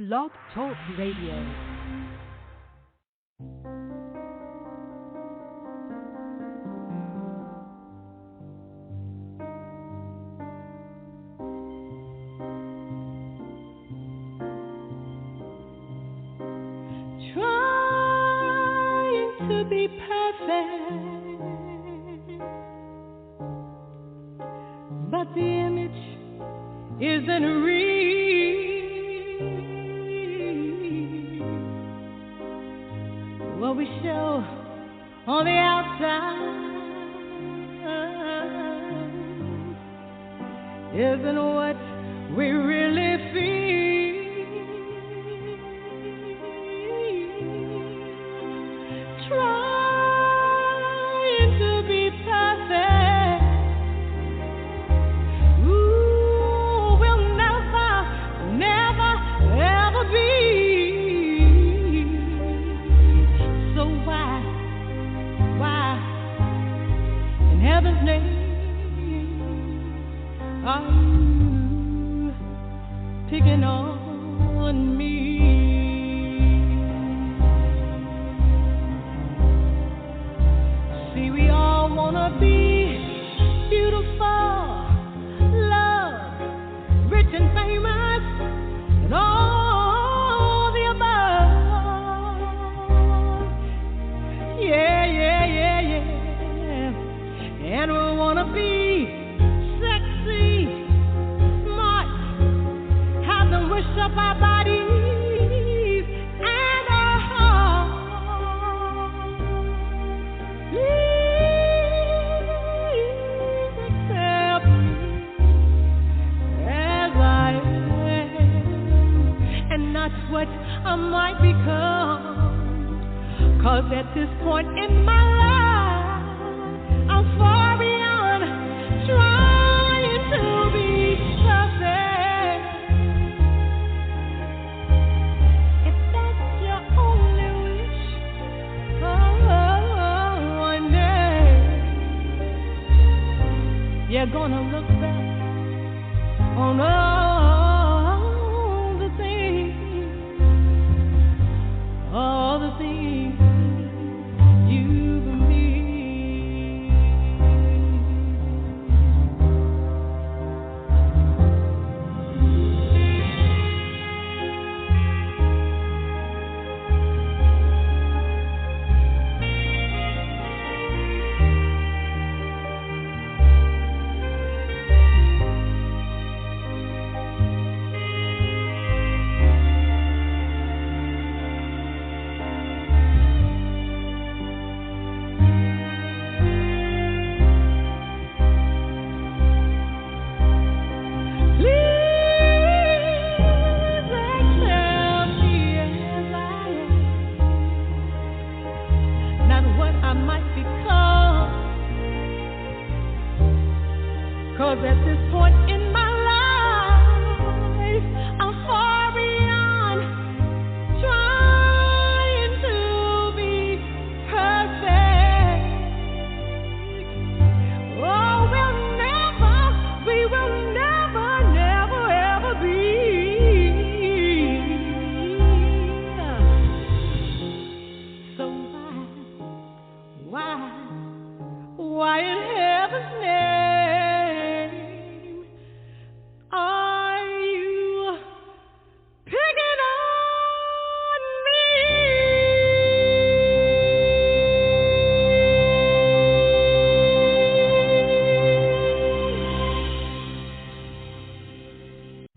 Blog Talk Radio.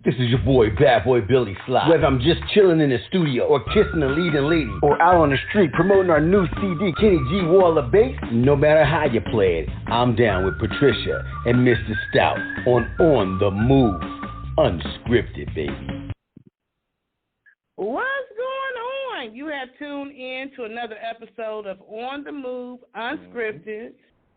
This is your boy, Bad Boy Billy Sly. Whether I'm just chilling in the studio or kissing the leading lady or out on the street promoting our new CD, Kenny G Wall of Bass, no matter how you play it, I'm down with Patricia and Mr. Stout on the Move. Unscripted, baby. What's going on? You have tuned in to another episode of On the Move, Unscripted,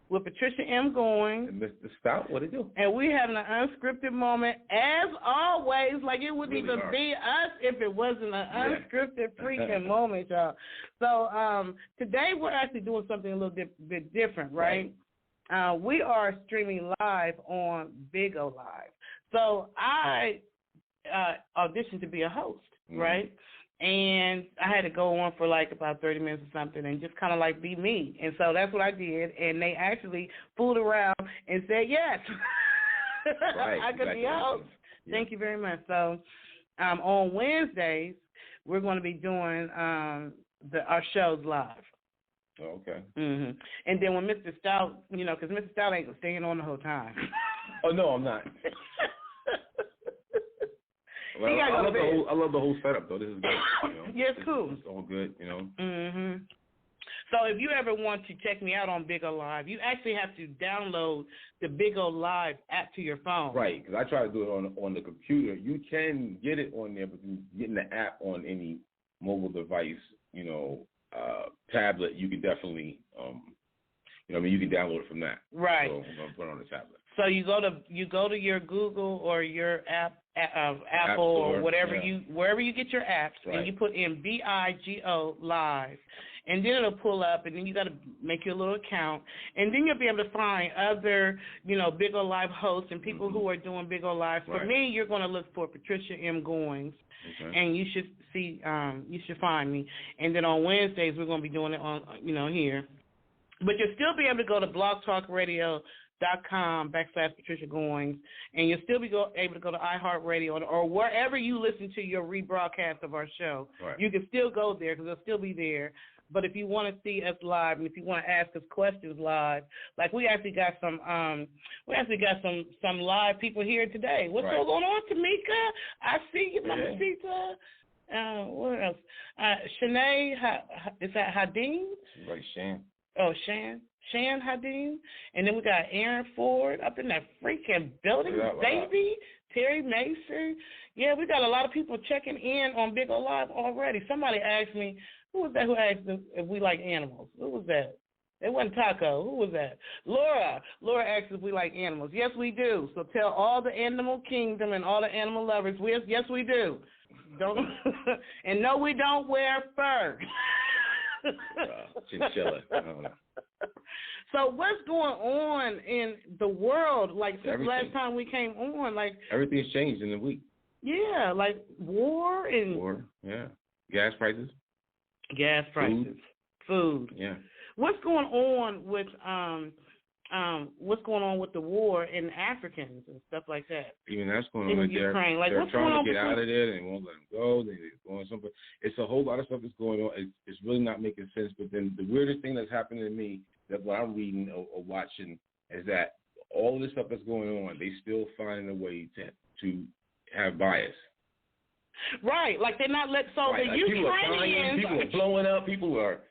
with Patricia M. Goins. And Mr. Stout, what it do? And we're having an unscripted moment, as always, like it wouldn't even be us if it wasn't an unscripted freaking moment, y'all. So today we're actually doing something a little bit different, right? We are streaming live on Big O Live. So I auditioned to be a host. right? And I had to go on for like about 30 minutes or something and just kind of like be me. And so that's what I did. And they actually fooled around and said yes. Right, I could be out. Yeah. Thank you very much. So on Wednesdays, we're going to be doing our shows live. Oh, okay. Mm-hmm. And then when Mr. Stout, because Mr. Stout ain't staying on the whole time. Oh, no, I'm not. Well, I love the whole setup, though. This is good. Yeah, it's cool. It's all good, Mm-hmm. So if you ever want to check me out on Big O Live, you actually have to download the Big O Live app to your phone. Right, because I try to do it on the computer. You can get it on there, but getting the app on any mobile device, tablet, you can definitely, you can download it from that. Right. So I'm going to put it on the tablet. So you go to your Google or your Apple or whatever wherever you get your apps, right. And you put in BIGO Live, and then it'll pull up, and then you got to make your little account, and then you'll be able to find other Big O Live hosts and people who are doing Big O Live. For me, you're going to look for Patricia M. Goins, and you should you should find me. And then on Wednesdays we're going to be doing it on here, but you'll still be able to go to blogtalkradio.com/Patricia Goins, and you'll still be able to go to iHeartRadio or wherever you listen to your rebroadcast of our show. Right. You can still go there because it'll still be there. But if you want to see us live and if you want to ask us questions live, like we actually got some live people here today. What's going on, Tamika? I see you, Mama Sita. What else? Shanae, is that Hadeen? Right, Shan. Oh, Shan Hadeen. And then we got Aaron Ford up in that freaking building, baby. Terry Mason. Yeah, we got a lot of people checking in on Big O Live already. Somebody asked me, who was that who asked if we like animals? Who was that? It wasn't Taco. Who was that? Laura. Laura asked if we like animals. Yes, we do. So tell all the animal kingdom and all the animal lovers, yes, we do. Don't and no, we don't wear fur. Chinchilla. I don't know. So what's going on in the world? Like since Everything. last time we came on, like everything's changed in a week. Yeah, like war, yeah. Gas prices. Food. Yeah. What's going on with the war in Africans and stuff like that? Even that's going on in Ukraine. They're what's trying to get out of there. They won't let them go. They're going somewhere. It's a whole lot of stuff that's going on. It's really not making sense. But then the weirdest thing that's happening to me, that what I'm reading or watching, is that all of this stuff that's going on, they still finding a way to have bias. Right, like they're not the Ukrainians. People are blowing up. People are.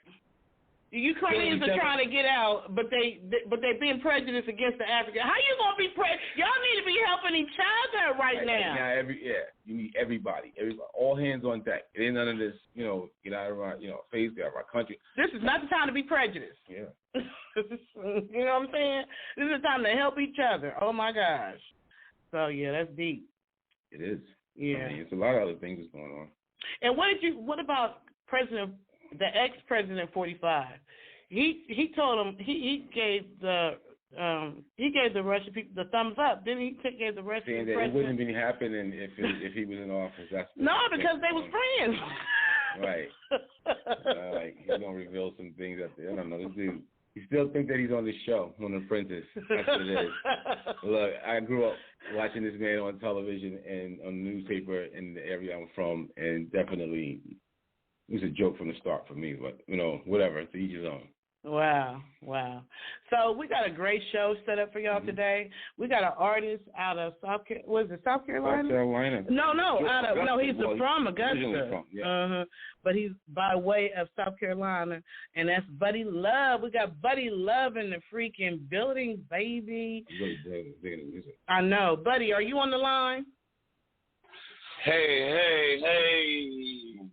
The Ukrainians are trying to get out, but they're being prejudiced against the Africans. How you gonna be Y'all need to be helping each other right now. You need everybody, all hands on deck. It ain't none of this, get out of our, phase, get out of our country. This is not the time to be prejudiced. Yeah. You know what I'm saying? This is the time to help each other. Oh my gosh. So yeah, that's deep. It is. Yeah. It's a lot of other things that's going on. And what about the ex-president 45? He told him he gave the Russian people the thumbs up. Then he gave the Russian saying that president. It wouldn't be happening if he was in office. Because they was friends. Right. He's gonna reveal some things I don't know. This dude. You still think that he's on the show, on The Apprentice. That's what it is. Look, I grew up watching this man on television and on the newspaper in the area I'm from, and definitely it was a joke from the start for me. But, whatever. To each his own. Wow. So we got a great show set up for y'all today. We got an artist out of South Carolina? South Carolina. No, he's from Augusta. From, yeah. But he's by way of South Carolina, and that's Buddy Love. We got Buddy Love in the freaking building, baby. I know. Buddy, are you on the line? Hey.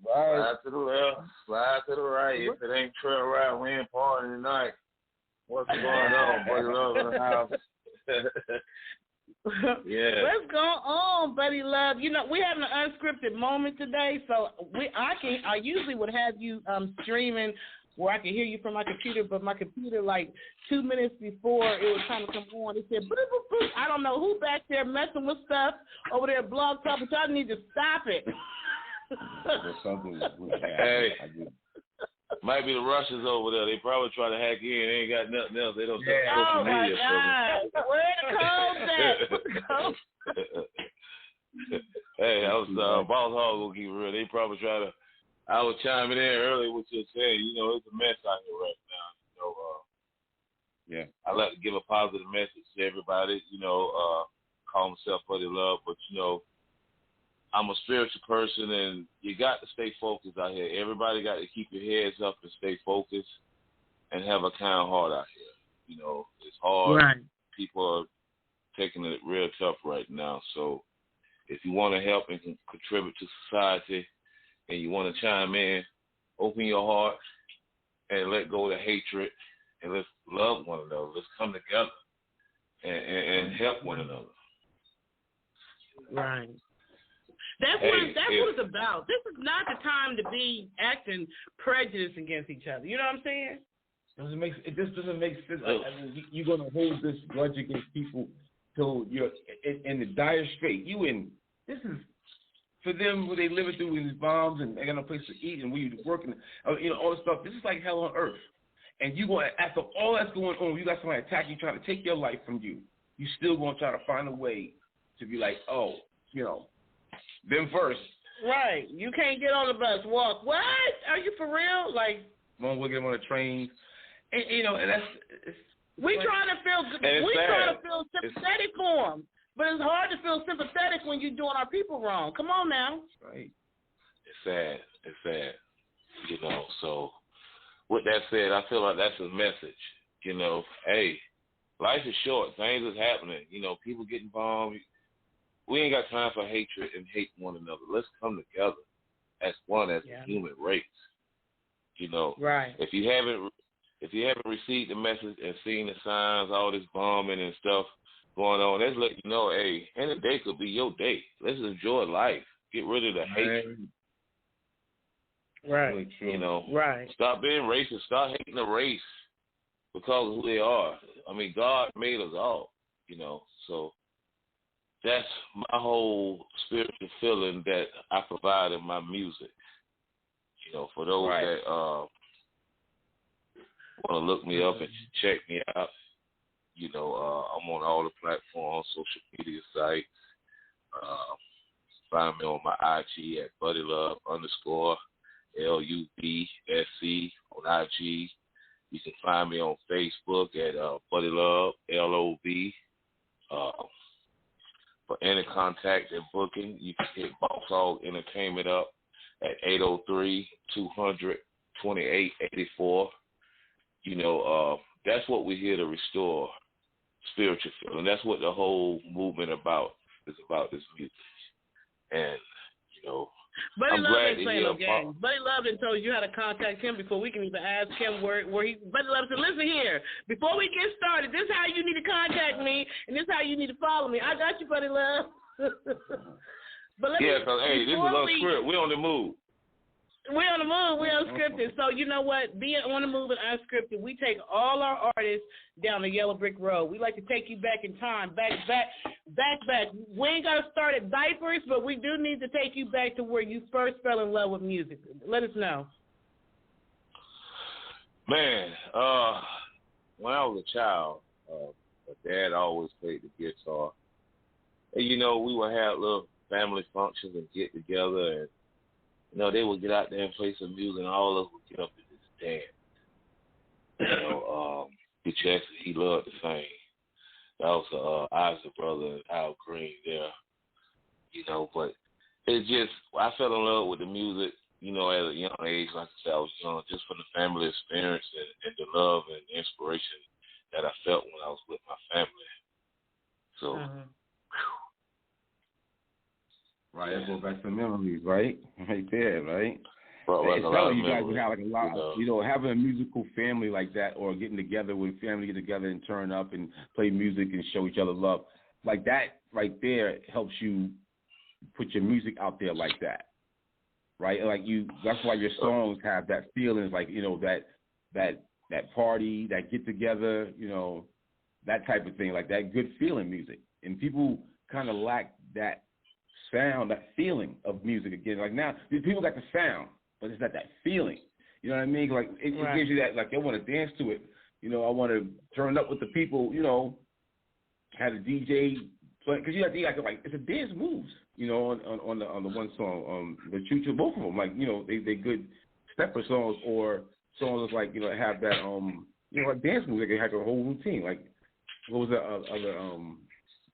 Slide to the left, slide to the right. If it ain't trail ride, we ain't partying tonight. What's going on, Buddy Love in the house? Yeah. What's going on, Buddy Love? We're having an unscripted moment today, so I usually would have you streaming where I can hear you from my computer, but my computer, like 2 minutes before it was time to come on, it said, boop, boop, boop. I don't know who back there messing with stuff over there at Blog Talk, but y'all need to stop it. There's something. Hey, might be the Russians over there. They probably try to hack in. They ain't got nothing else. They don't touch social media. Oh my God! Where the codes at? Hey, I was Boss Hog gonna keep it real. They probably try to. I was chiming in earlier what you're saying. You know, it's a mess out here right now. You know, yeah. I like to give a positive message to everybody. You know, call myself Buddy Love, but you know, I'm a spiritual person, and you got to stay focused out here. Everybody got to keep your heads up and stay focused, and have a kind heart out here. You know, it's hard. Right. People are taking it real tough right now. So, if you want to help and contribute to society, and you want to chime in, open your heart and let go of the hatred, and let's love one another. Let's come together and help one another. Right. That's what it's about. This is not the time to be acting prejudiced against each other. You know what I'm saying? It just doesn't make sense. I mean, you're gonna hold this grudge against people till you're in the dire strait. This is for them what they living through with these bombs, and they got no place to eat, and we working, all this stuff. This is like hell on earth. And you going after all that's going on, you got somebody attacking you, trying to take your life from you. You still gonna try to find a way to be like, them first. Right. You can't get on the bus. Walk. What? Are you for real? Like, won't get them on the train. And and that's we trying to feel sympathetic for them, but it's hard to feel sympathetic when you're doing our people wrong. Come on now. Right. It's sad. You know. So with that said, I feel like that's a message. You know, hey, life is short. Things is happening. You know, people getting bombed. We ain't got time for hatred and hate one another. Let's come together as one, as a human race. You know, right? If you haven't received the message and seen the signs, all this bombing and stuff going on, let's let you know, hey, any day could be your day. Let's enjoy life. Get rid of the hatred. Right. You know, right. Stop being racist. Stop hating the race because of who they are. I mean, God made us all. You know, so. That's my whole spiritual feeling that I provide in my music. You know, for those that want to look me up and check me out, you know, I'm on all the platforms, social media sites. Find me on my IG at BuddyLove_LUBSC on IG. You can find me on Facebook at BuddyLove LOV. For any contact and booking, you can hit Boss Hog Entertainment up at 803-200-2884. You know, that's what we're here to restore, spiritual feeling. That's what the whole movement is about this music. And, you know, Buddy I'm Love glad ain't to playing hear no games. Buddy Love done told you how to contact him before we can even ask him where he. Buddy Love said, listen here, before we get started, this is how you need to contact me, and this is how you need to follow me. I got you, Buddy Love. But because, hey, this is unscripted. We're on the move. We're on the move. We're unscripted. So you know what? Being on the move and unscripted, we take all our artists down the yellow brick road. We like to take you back in time, back. We ain't got to start at diapers, but we do need to take you back to where you first fell in love with music. Let us know. Man, when I was a child, my dad always played the guitar. And, you know, we would have little family functions and get together, and you know, they would get out there and play some music, and all of us would get up and just dance. You know, Jackson, he loved to sing. That was Isaac brother and Al Green there. You know, but it just, I fell in love with the music, you know, at a young age. Like I said, I was young, just from the family experience and the love and the inspiration that I felt when I was with my family. So, right, that goes back to memories, right? Right there, right? Well, it's telling you guys have like a lot, having a musical family like that, or getting together with family, get together and turn up and play music and show each other love, like that right there helps you put your music out there like that, right? Like that's why your songs have that feeling, like, you know, that party, that get together, you know, that type of thing, like that good feeling music, and people kind of lack that sound, that feeling of music again. Like now, these people got the sound, but it's not that feeling. You know what I mean? Like it gives you that, like I want to dance to it. You know, I want to turn up with the people. You know, have a DJ play because you have to like it's a dance moves. You know, on the one song, the Choo Choo, both of them. Like you know, they good stepper songs or songs like you know have that you know like dance moves. They have a whole routine. Like what was the other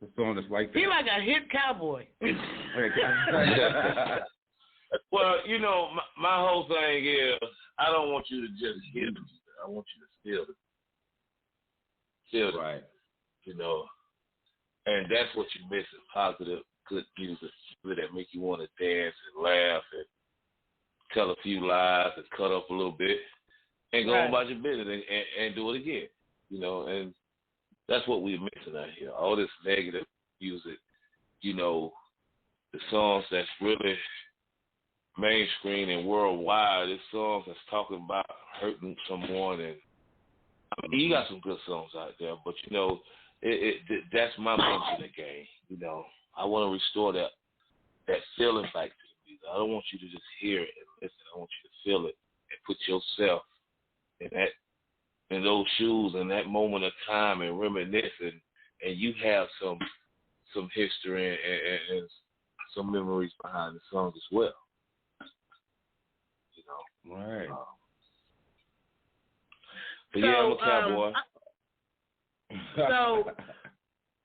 the song that's like that? He like a hip cowboy. Well, you know, my whole thing is I don't want you to just hear the music. I want you to feel it. Feel it. Right. You know, and that's what you're missing, positive, good music that make you want to dance and laugh and tell a few lies and cut up a little bit and go on about your business and do it again. You know, and that's what we're missing out here. All this negative music, you know, the songs that's really mainstream and worldwide, there's songs that's talking about hurting someone, and I mean, you got some good songs out there, but you know, that's my message in the game. You know, I want to restore that feeling back to the music. I don't want you to just hear it and listen. I want you to feel it and put yourself in those shoes in that moment of time and reminisce, and you have some history and some memories behind the song as well. You know, right? But yeah, I'm a cowboy. So,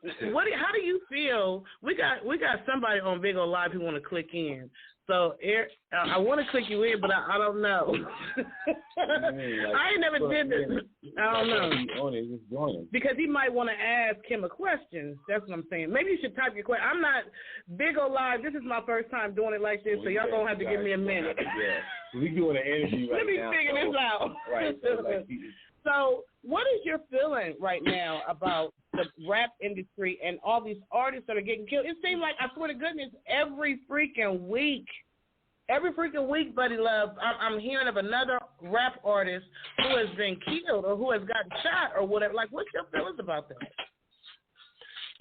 how do you feel? We got somebody on Big O Live who want to click in. So I want to click you in, but I don't know. I ain't never did this. I don't know. Because he might want to ask him a question. That's what I'm saying. Maybe you should type your question. I'm not Big O Live. This is my first time doing it like this, so y'all going to have to give me a minute. Yeah. We're doing an interview right now. Let me figure this out. Right. So what is your feeling right now about the rap industry and all these artists that are getting killed? It seems like, I swear to goodness, every freaking week, Buddy Love, I'm hearing of another rap artist who has been killed or who has gotten shot or whatever. Like, what's your feelings about that?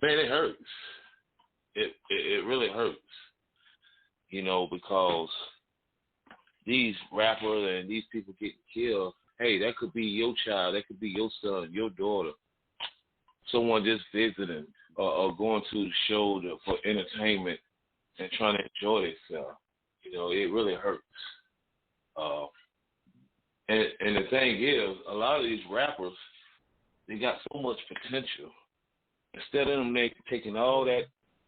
Man, it hurts. It really hurts, you know, because these rappers and these people getting killed, hey, that could be your child, that could be your son, your daughter, someone just visiting or going to the show for entertainment and trying to enjoy themselves. You know, it really hurts. And the thing is, a lot of these rappers, they got so much potential. Instead of them taking all that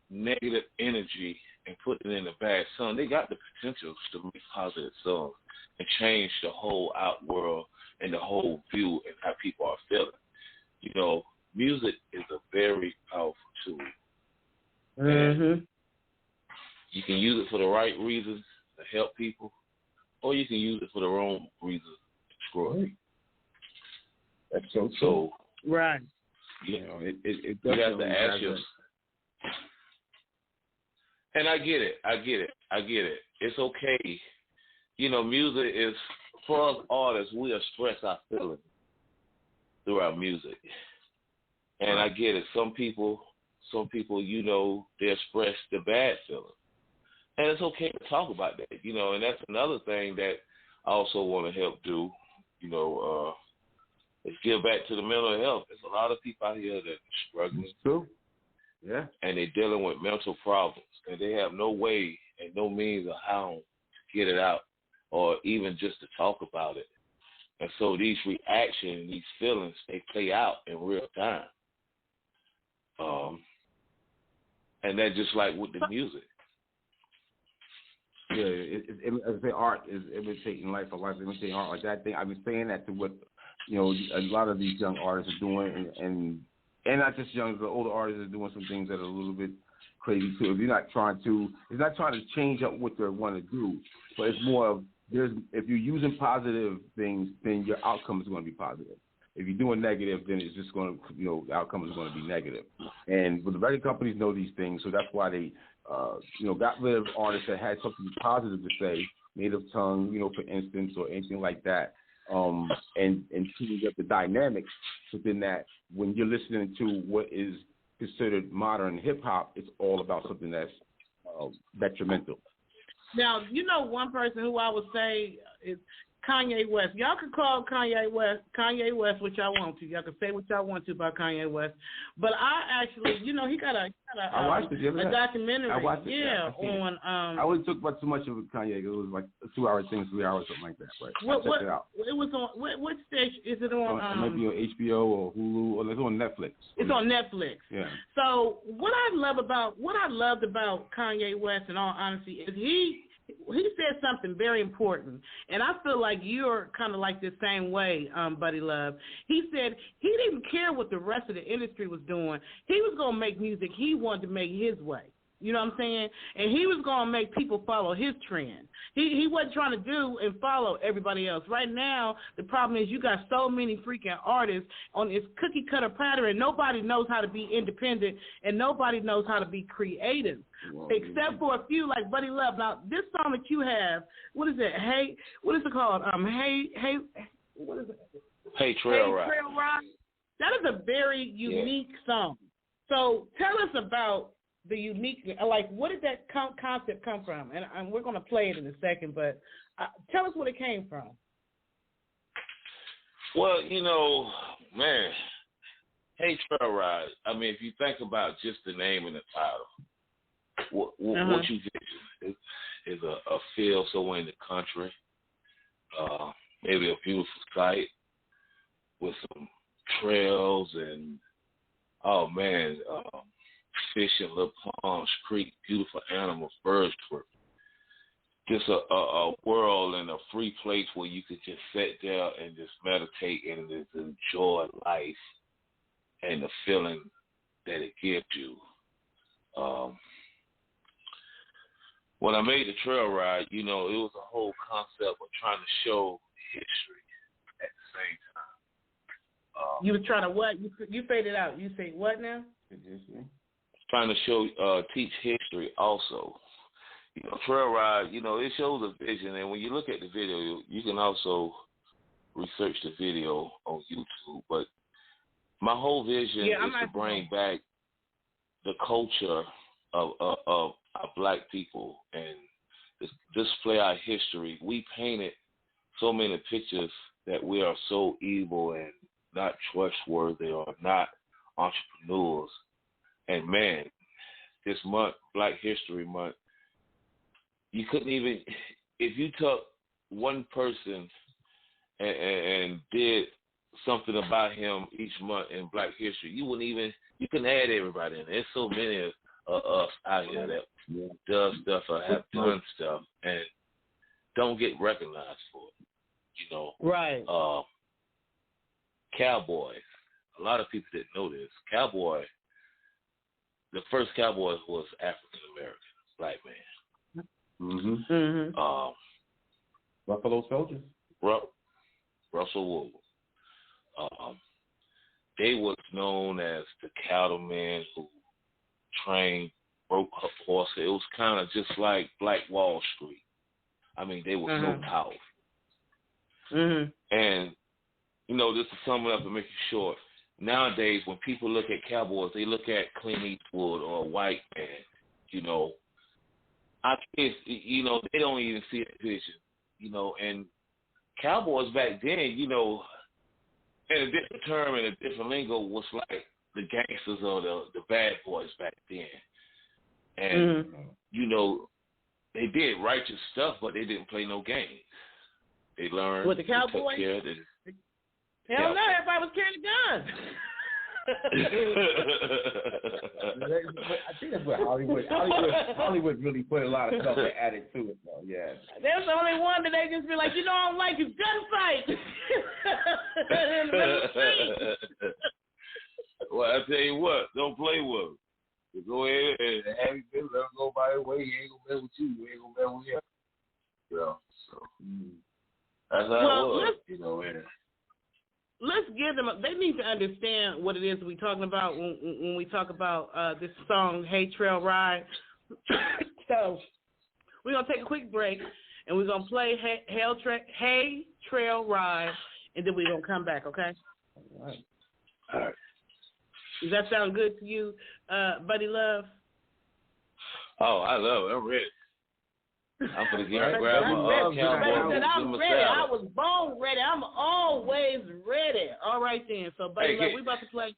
negative energy and putting it in the bad song, they got the potential to make positive songs and change the whole out world and the whole view and how people are feeling. You know, music is a very powerful tool. Mm-hmm. You can use it for the right reasons to help people, or you can use it for the wrong reasons to destroy people. That's so true. Right. You know, it you have to ask yourself. And I get it. It's okay. You know, music is, for us artists, we express our feelings through our music. And I get it. Some people, you know, they express the bad feelings. And it's okay to talk about that, you know, and that's another thing that I also want to help do, you know, is give back to the mental health. There's a lot of people out here that are struggling. It's true. Yeah. And they're dealing with mental problems, and they have no way and no means of how to get it out or even just to talk about it. And so these reactions, these feelings, they play out in real time. And that's just like with the music. Yeah, as I say, art is imitating life, or life imitating art. Like that thing, I've been saying that to what, you know, a lot of these young artists are doing, and not just young, but older artists are doing some things that are a little bit crazy too. If you're not trying to, it's not trying to change up what they want to do, but it's more of if you're using positive things, then your outcome is going to be positive. If you're doing negative, then it's just going to, you know, the outcome is going to be negative. And but the record companies know these things, so that's why they, you know, got rid of artists that had something positive to say, native tongue, you know, for instance, or anything like that, and changing up the dynamics within that. When you're listening to what is considered modern hip hop, it's all about something that's detrimental. Now, you know one person who I would say is Kanye West. Y'all can call Kanye West what y'all want to. Y'all can say what y'all want to about Kanye West. But I actually, you know, he got a documentary. I watched it. Yeah, on. I always took about too much of Kanye. It was like a 2-hour thing, 3 hours, something like that. But check it out. It was on what station? Is it on? It might be on HBO or Hulu, or it's on Netflix. It's on Netflix. Yeah. So what I loved about Kanye West, in all honesty, is he said something very important, and I feel like you're kind of like the same way, Buddy Love. He said he didn't care what the rest of the industry was doing. He was going to make music he wanted to make his way. You know what I'm saying? And he was going to make people follow his trend. He wasn't trying to do and follow everybody else. Right now, the problem is you got so many freaking artists on this cookie-cutter pattern, and nobody knows how to be independent, and nobody knows how to be creative, except for a few like Buddy Love. Now, this song that you have, what is it? Hey, what is it called? What is it? Hey, Trail Ride. That is a very unique song. So tell us about the unique, like, what did that concept come from? And we're going to play it in a second, but tell us where it came from. Well, you know, man, Hey Trail Ride, I mean, if you think about just the name and the title, what you vision is a field somewhere in the country, maybe a beautiful site with some trails and, oh man, fishing, little ponds, creek, beautiful animals, birds, just a world and a free place where you could just sit there and just meditate and just enjoy life and the feeling that it gives you. When I made the Trail Ride, you know, it was a whole concept of trying to show history at the same time. You were trying to what? You faded out. You say what now? Trying to show, teach history also. You know, Trail Ride, you know, it shows a vision, and when you look at the video, you can also research the video on YouTube. But my whole vision is to bring back the culture of our black people and display our history. We painted so many pictures that we are so evil and not trustworthy or not entrepreneurs. And man, this month, Black History Month, you couldn't even, if you took one person and did something about him each month in Black History, you couldn't add everybody in. There's so many of us out here that does stuff or have done stuff and don't get recognized for it. You know, right? Cowboys. A lot of people didn't know this. The first cowboy was African American, black man. Buffalo Soldiers. Russell Wilson. They was known as the cattlemen who trained, broke up horses. It was kind of just like Black Wall Street. I mean, they was so powerful. And, you know, just to sum it up and make it short, nowadays when people look at cowboys, they look at Clint Eastwood or a white man, you know. Our kids, you know, they don't even see a vision, you know. And cowboys back then, you know, in a different term and a different lingo, was like the gangsters or the bad boys back then. And, you know, they did righteous stuff, but they didn't play no games. They learned. With the cowboys? Hell no, everybody was carrying a gun. I think that's what Hollywood really put a lot of stuff they added to it, though. Yeah. There's only one that they just be like, you know, I don't like his gunfight. Well, I tell you what, don't play with him. You go ahead and have him let him go by the way. He ain't gonna mess with you. You ain't gonna mess with him. You know, so that's how it was. You know, let's give them. They need to understand what it is we're talking about when we talk about this song, "Hey Trail Ride." So we're gonna take a quick break, and we're gonna play "Hey Trail Ride," and then we're gonna come back. Okay? All right. Does that sound good to you, Buddy Love? Oh, I love it. I'm ready. I'm gonna grab my cowboy. I'm ready. salad. I was born ready. I'm always ready. All right then. So, Buddy Love, we about to play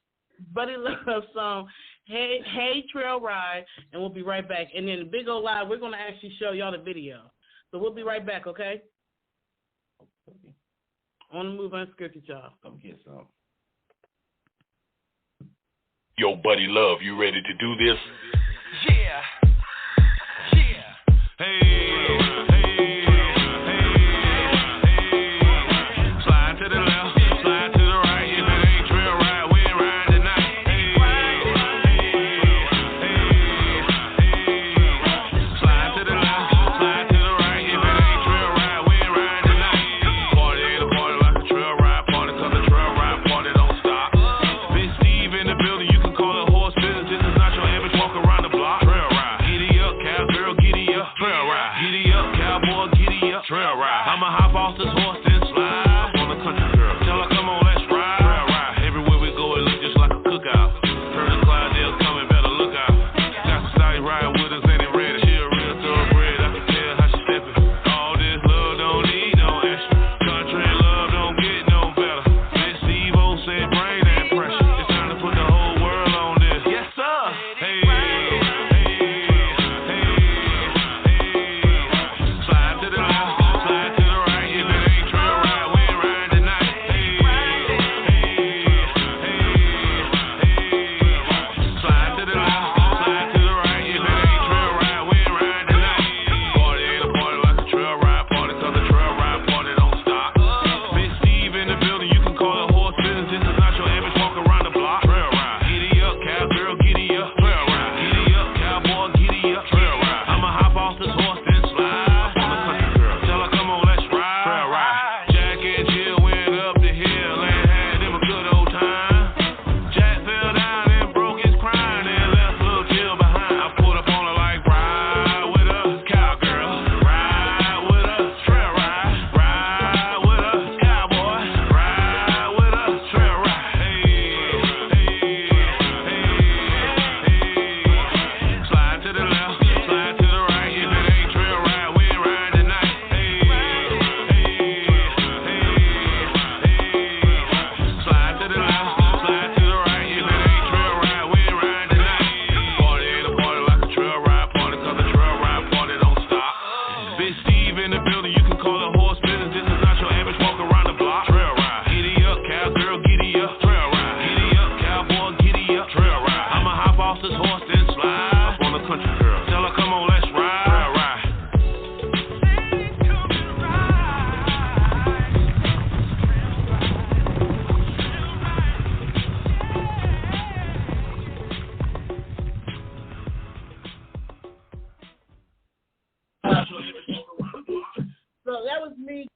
Buddy Love song, Hey Trail Ride, and we'll be right back. And then the Big O Live, we're gonna actually show y'all the video. So we'll be right back, okay? On the move, unscripted, y'all. Come get some. Yo, Buddy Love, you ready to do this? Yeah. Hey. Slide to the left, slide to the right. If it ain't trail ride, we ain't riding tonight. Slide to the left, slide to the right. If it ain't trail ride, we ain't riding tonight. Party ain't a party like a trail ride party, 'cause the trail ride party don't stop. Big Steve in the building, you can call it horse business. This is not your average walk around the block. Trail ride, giddy up, cowgirl, giddy up. Trail ride, giddy up, cowboy, giddy up. Trail ride, I'ma hop off this horse and slide on the country girl. Tell her, come on, let's ride. Trail ride, everywhere we go, it look just like a cookout. Heard the Clydesdale's coming, better look out. Got some Saudi ride with us, and it ready. She a real thoroughbred, I can tell how she stepping. All this love don't need no extra. Country love don't get no better. Miss Steve-O said, bring that pressure. It's time to put the whole world on this. Yes, sir. Hey. Slide to the left, slide to the right. If it ain't trail ride, we ain't riding tonight. Slide to the left, slide to the right. If it ain't trail ride, we ain't riding tonight. Party ain't a party like a trail ride party, 'cause the trail ride party don't stop. Big Steve in the building, you can call it horse business. This is not your average walk around the block. Trail ride, giddy up, cowgirl, giddy up. Trail ride, giddy up, cowboy, giddy up. Trail ride, I'ma hop off this horse and slide on the country girl. Tell her, come on, let's ride. Trail ride, Jack and Jill went up the hill and had them a good old time. Jack fell down and broke his crown and left little Jill behind. I pulled up on her like, ride with us, cowgirl. Ride with us, trail ride. Ride with us, cowboy. Ride with us, trail ride. Slide to the left, slide to the right. If it ain't trail ride, we ain't riding tonight. Slide to the left, slide to the right. If it ain't trail ride, we ain't riding tonight. Party ain't a party like a trail ride party, 'cause the trail ride party don't stop. Big Steve in the building, you can call it horse business. This is not your average walk around the block. Trail ride, giddy up, cowgirl, giddy up. Trail ride, giddy up, cowboy, giddy up. Trail ride, I'ma hop off this horse and slide on the country girl. Tell her, come on, let's ride. Trail ride. So that was me,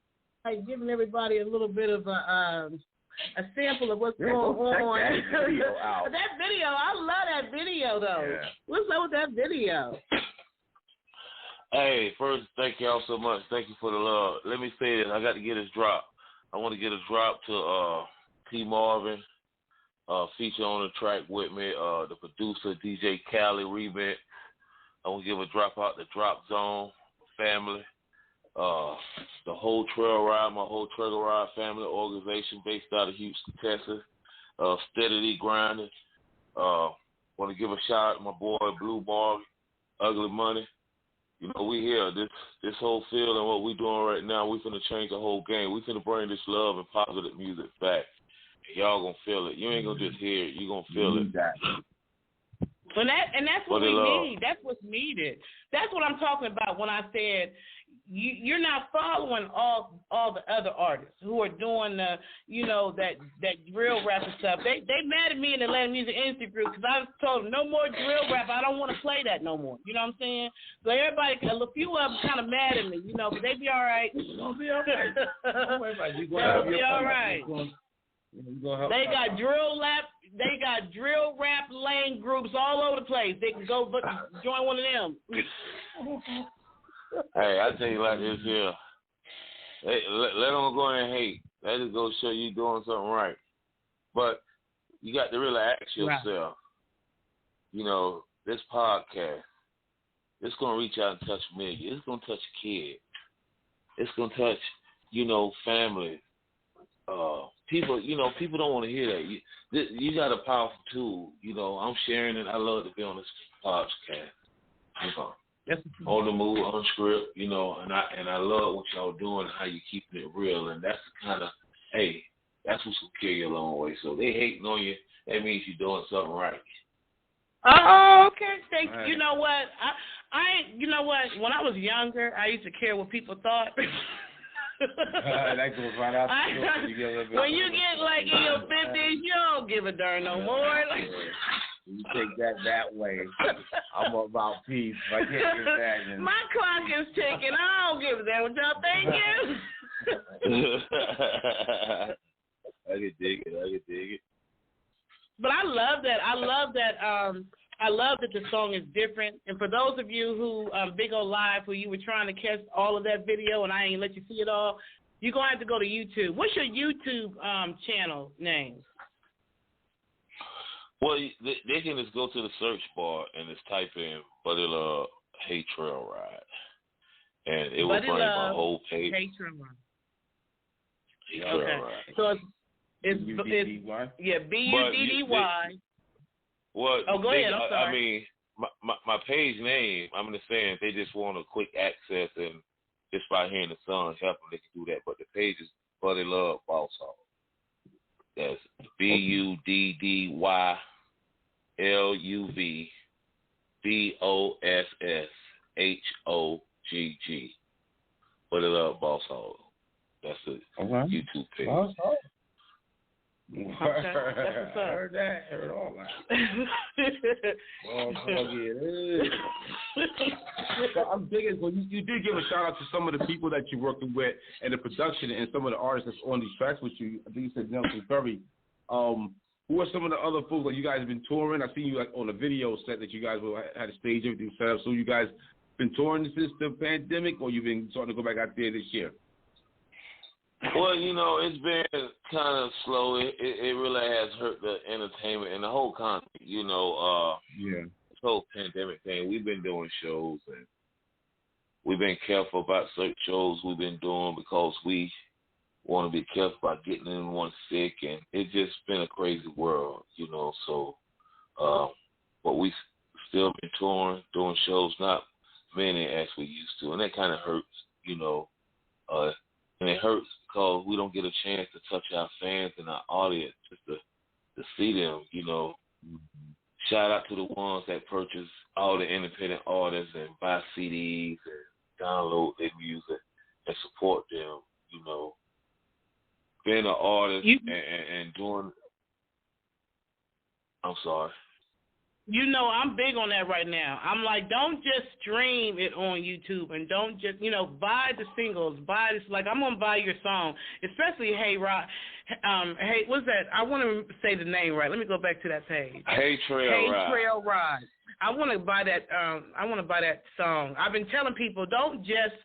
like, giving everybody a little bit of a sample of what's going on. That video out. That video, I love that video though. Yeah. What's up with that video? Hey, first, thank y'all so much. Thank you for the love. Let me say this. I got to get this drop. I want to get a drop to T. Marvin, feature on the track with me, the producer, DJ Cali Remix. I want to give a drop out to Drop Zone family, the whole Trail Ride, my whole Trail Ride family organization based out of Houston, Texas, steadily grinding. Want to give a shout out to my boy Blue Mark, Ugly Money. You know, we here. This whole field and what we doing right now, we finna change the whole game. We finna bring this love and positive music back. And y'all gonna feel it. You ain't gonna just hear it. You gonna feel it. And that's what we need. That's what's needed. That's what I'm talking about when I said you're not following all the other artists who are doing the, you know, that drill rap and stuff. They mad at me in the Atlanta Music Industry Group because I told them no more drill rap. I don't want to play that no more. You know what I'm saying? So everybody, a few of them kind of mad at me, you know, but they be all right. Don't be all right. Don't worry about it. You They'll be all right. They got drill rap lane groups all over the place. They can go join one of them. Hey, I tell you like this here. Hey, let them go and hate. That just go show you doing something right. But you got to really ask yourself, you know, this podcast, it's going to reach out and touch millions. It's going to touch a kid. It's going to touch, you know, family. People, you know, people don't want to hear that. You got a powerful tool. You know, I'm sharing it. I love to be on this podcast. You know, on the move, on script. You know, and I love what y'all doing, how you keeping it real, and that's the kind of, hey, that's what's gonna carry you a long way. So they hating on you. That means you're doing something right. Oh, okay. Thank you. You know what? You know what? When I was younger, I used to care what people thought. That goes right out when you get like in your 50s, you don't give a darn no more. Like, you take that way. I'm about peace. I can't get that. My clock is ticking. I don't give a damn what y'all thinking. I can dig it. But I love that. I love that the song is different. And for those of you who Big O Live, who you were trying to catch all of that video and I ain't let you see it all, you're gonna have to go to YouTube. What's your YouTube channel name? Well, they can just go to the search bar and just type in Buddy Love Hey Trail Ride, and it will bring my whole page. Hey Trail Ride. Hey Trail Ride. So it's B-U-D-D-Y. Yeah, B-U-D-D-Y. Well, go ahead. I'm sorry. I mean, my page name, I'm just saying, they just want a quick access, and just by hearing the songs help them, they can do that. But the page is Buddy Love Boss Hog. That's BUDDYLUVBOSSHOGG. Buddy Love Boss Hog. That's the YouTube page. Boss Hog. Okay. That's what's up. Heard all that. So I'm digging. So you did give a shout out to some of the people that you're working with and the production and some of the artists that's on these tracks with you. I think you said Nelson Curry. Who are some of the other folks that you guys have been touring? I seen you like on a video set that you guys had a stage, everything set up. So you guys been touring since the pandemic, or you've been starting to go back out there this year? Well, you know, it's been kind of slow. It really has hurt the entertainment and the whole economy. You know, this whole pandemic thing. We've been doing shows, and we've been careful about certain shows we've been doing because we want to be careful about getting anyone sick, and it's just been a crazy world, you know. So, but we still been touring, doing shows, not many as we used to, and that kind of hurts, you know. And it hurts because we don't get a chance to touch our fans and our audience, just to see them, you know. Mm-hmm. Shout out to the ones that purchase all the independent artists and buy CDs and download their music and support them, you know. Being an artist and doing, I'm sorry. You know, I'm big on that right now. I'm like, don't just stream it on YouTube and don't just, you know, buy the singles, buy this. Like, I'm going to buy your song, especially Hey Rock. Hey, what's that? I want to say the name right. Let me go back to that page. Hey Trail Ride. I want to buy that. I want to buy that song. I've been telling people, don't just,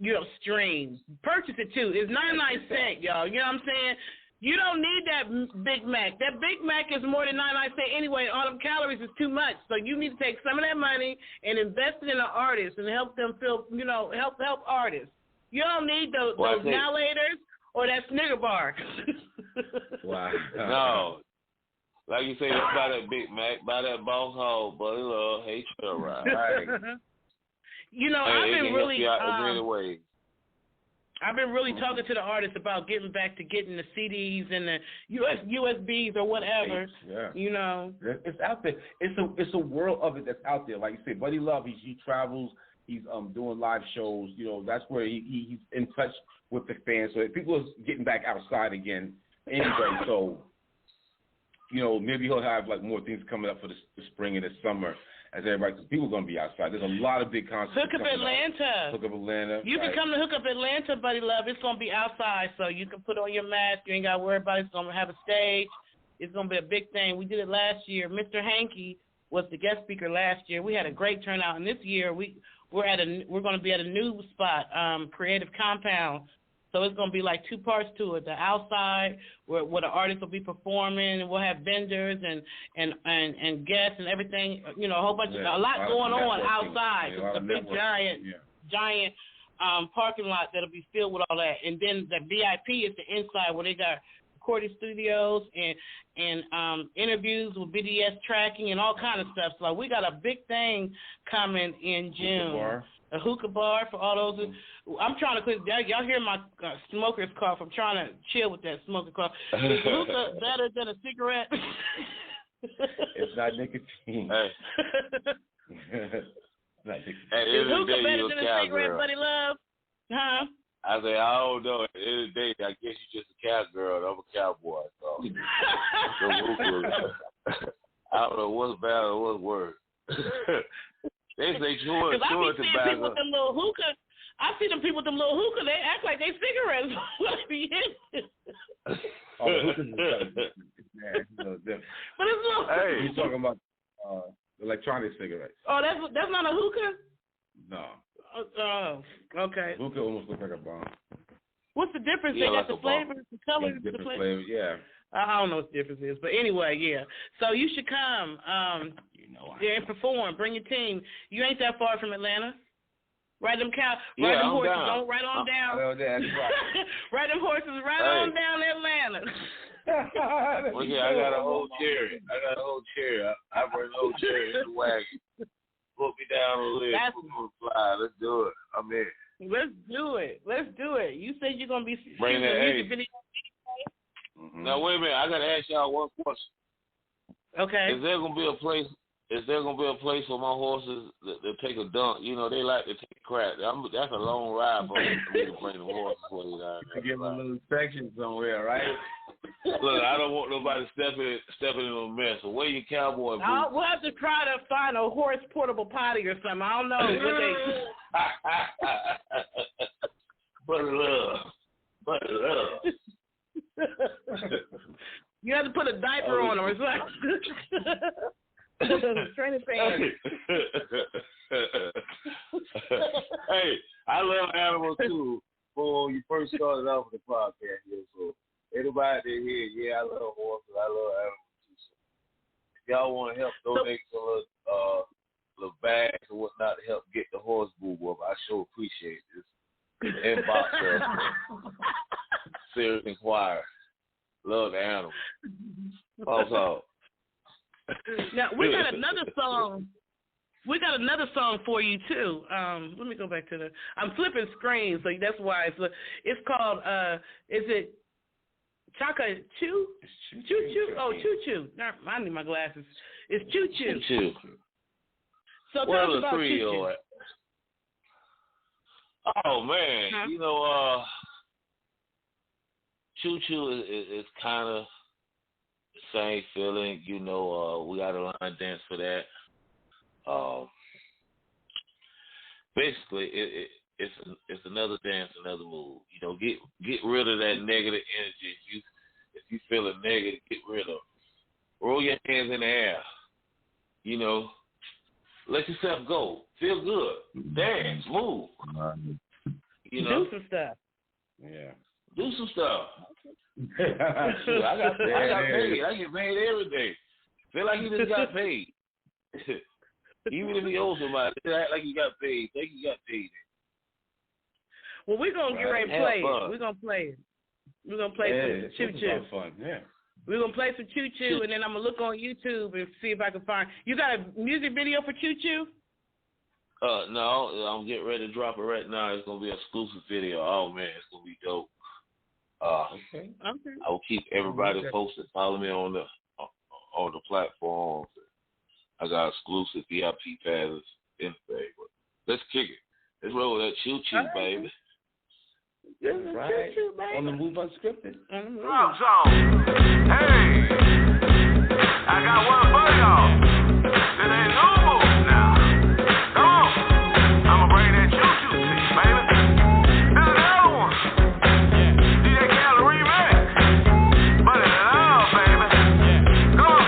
you know, stream. Purchase it too. It's 99 cents, y'all. You know what I'm saying? You don't need that Big Mac. That Big Mac is more than 99 cents anyway. All them calories is too much. So you need to take some of that money and invest it in an artist and help them feel, you know, help artists. You don't need those now-laters or that Snicker bar. Wow. No. Like you say, buy that Big Mac, buy that Boss Hog, Buddy Love, Hey Trail Ride. Right. You know, I've been really talking to the artists about getting back to getting the CDs and the USBs or whatever. Yeah. You know, it's out there. It's a world of it that's out there. Like you said, Buddy Love, he travels. He's doing live shows. You know, that's where he's in touch with the fans. So people are getting back outside again anyway. So, you know, maybe he'll have like more things coming up for the spring and the summer. As everybody, people are going to be outside. There's a lot of big concerts. Hook Up Atlanta. You can come to Hook Up Atlanta, Buddy Love. It's going to be outside, so you can put on your mask. You ain't got to worry about it. It's going to have a stage. It's going to be a big thing. We did it last year. Mr. Hankey was the guest speaker last year. We had a great turnout, and this year we're going to be at a new spot, Creative Compound, So it's going to be like two parts to it. The outside, where the artists will be performing, and we'll have vendors and guests and everything. You know, a whole bunch of a lot going on outside. It's a big giant parking lot that'll be filled with all that. And then the VIP is the inside where they got recording studios and interviews with BDS tracking and all kind of stuff. So we got a big thing coming in June. A hookah bar for all those. I'm trying to quit. Y'all hear my smoker's cough. I'm trying to chill with that smoker cough. Is hookah better than a cigarette? It's not nicotine. Hey. Is hookah better than a cigarette, Buddy Love? Huh? I say, I don't know. At the end of the day, I guess you're just a cowgirl. I'm a cowboy. So. I don't know what's bad or what's worse. They say chewing tobacco. I see people with them little hookah. I see them people with them little hookah. They act like they cigarettes. Hookah's it's a little different. But it's a little. Hey, you're talking about electronic cigarettes. Oh, that's not a hookah? No. Oh, okay. Hookah almost looks like a bomb. What's the difference? Yeah, they got like the flavors, the colors, different the flavors. Yeah. I don't know what the difference is, but anyway, yeah. So you should come and perform. Bring your team. You ain't that far from Atlanta. Ride them ride them horses. Down. Don't ride on down. Oh, that's right. Ride them horses on down to Atlanta. Well, yeah, I got a whole chariot. I bring the whole chariot in the wagon. Put me down on the list. Put me on the fly. Let's do it. I'm in. Let's do it. You said you're gonna be bring that music video. Mm-hmm. Now wait a minute. I gotta ask y'all one question. Okay. Is there gonna be a place for my horses that take a dump? You know, they like to take a crap. That's a long ride for me to bring the horses for you down there. Give them a little section somewhere, right? Look, I don't want nobody stepping in a mess. So where your cowboy boots? We'll have to try to find a horse portable potty or something. I don't know what they. But love. You have to put a diaper on them or something. Training pants. Hey, I love animals too. When you first started off with the podcast, so everybody that here, yeah, I love horses. I love animals too. So if y'all want to help donate some little bags or whatnot to help get the horse boob up, I sure appreciate this. Inbox serious inquiry. Love the animals. Also. Now we got another song. We got another song for you too. Let me go back to I'm flipping screens, so that's why it's called. Is it Chaka Choo? Choo Choo. Oh, Choo Choo. I need my glasses. It's Choo Choo. Choo. So tell us about Choo Choo. Oh man, you know, Choo Choo is kind of the same feeling. You know, we got a line dance for that. Basically, it's another dance, another move. You know, get rid of that negative energy. If you feeling negative, get rid of it. Roll your hands in the air. You know, let yourself go. Feel good. Dance, move. You know, do some stuff. Yeah. Do some stuff. I got paid. I get paid every day. Feel like you just got paid. Even if you owe somebody, act like you got paid. Think you got paid. Well, we're going to get ready to play it. We're going to play it. We're going to play some Choo Choo. Fun. Yeah. We're going to play some Choo Choo, and then I'm going to look on YouTube and see if I can find. You got a music video for Choo Choo? No, I'm getting ready to drop it right now. It's going to be an exclusive video. Oh, man, it's going to be dope. Okay. I will keep everybody posted. Follow me on the platforms. I got exclusive VIP passes in favor. Let's kick it. Let's roll that Choo Choo, baby. Right. Choo Choo, baby. On the Move Unscripted. Drop zone. Hey, I got one for y'all. This ain't no move now. Come on. I'ma bring that Choo Choo to you, baby. This is another one. DJ Khaled remix. But it's love, baby. Come on.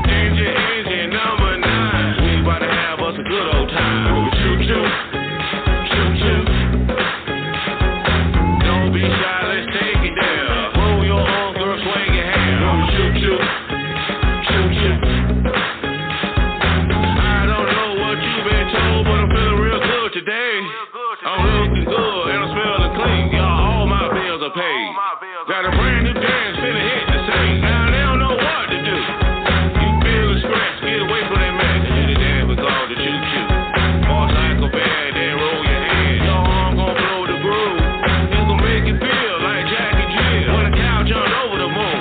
Engine number 9. We about to have us a good old time. Choo Choo. Choo Choo. are paid. Got a brand new dance, finna hit the same. Now they don't know what to do. You feel the scratch, get away from that man. Do the dance with all the choo-choo. March like a band, then roll your hand. Your arm gon' blow the groove. It's gon' make you feel like Jackie Jill when a cow jumped over the moon.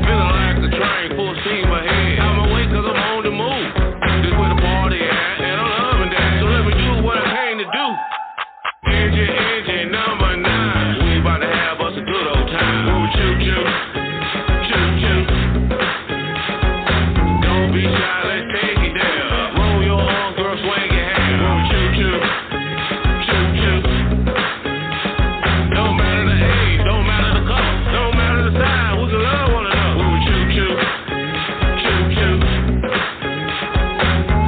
Feeling like a train, full steam ahead. I'm awake 'cause I'm on the move. This where the party at, and I'm loving that. So let me do what I came to do. Engine number 9. We about to have us a good old time. Ooh, choo-choo, choo-choo. Don't be shy, let's take it there. Roll your arm, girl, swing your hair. Ooh, choo-choo, choo-choo. Don't matter the age, don't matter the color, don't matter the size, we can love one another. Ooh, choo-choo, choo-choo.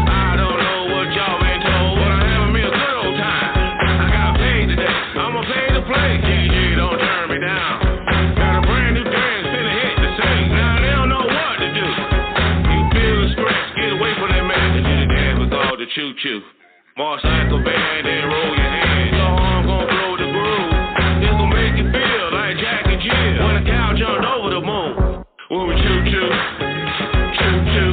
I don't know what y'all been told, but I'm having me a good old time. I got paid today, I'ma pay to play. Yeah, don't turn me down. Got a brand new dance, finna hit the same. Now they don't know what to do. You feel the scratch, get away from that man. And do the dance with all the choo-choo. March like a band, then roll your hands. Your arm gon' blow the groove. It's gon' make you feel like Jackie Jill when a cow jumped over the moon. When we choo-choo, choo-choo.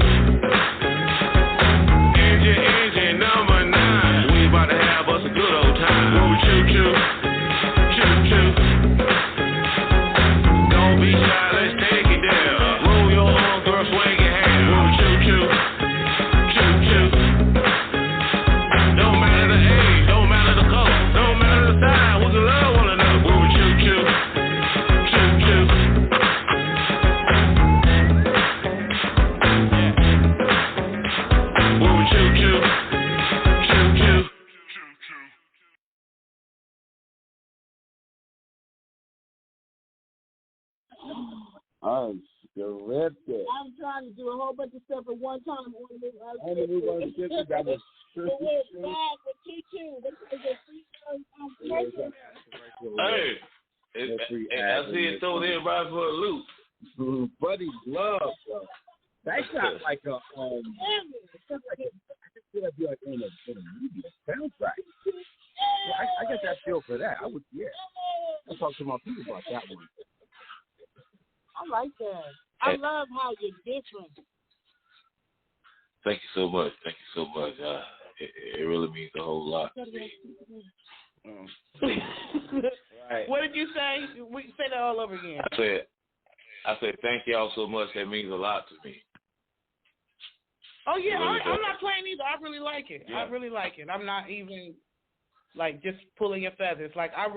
Engine number 9. We about to have us a good old time. When we choo-choo, choo-choo. Don't be shy, let's take it there. Roll your arm, girl, swing your hair. When we choo-choo, choo-choo. Don't matter the age, don't matter the color, don't matter the size, we can love one another. When we choo-choo, choo-choo. When we choo-choo, choo-choo. I'm scripted. I'm trying to do a whole bunch of stuff at one time. Only move on the scripted, that was But we're back with choo-choo. This is a free person. Hey, I see it throwing everybody for a loop. Buddy Glove, bro. That sounds like a it sounds like I feel like you're like in a movie, a soundtrack. Yeah, I get that feel for that. I would, yeah. I'll talk to my people about that one. I like that. I love how you're different. Thank you so much. Thank you so much. It really means a whole lot to me. Right. What did you say? We say that all over again. I said thank y'all so much. That means a lot to me. Oh yeah, Really I'm not playing either. I really like it. Yeah. I really like it. I'm not even like just pulling your feathers. Like I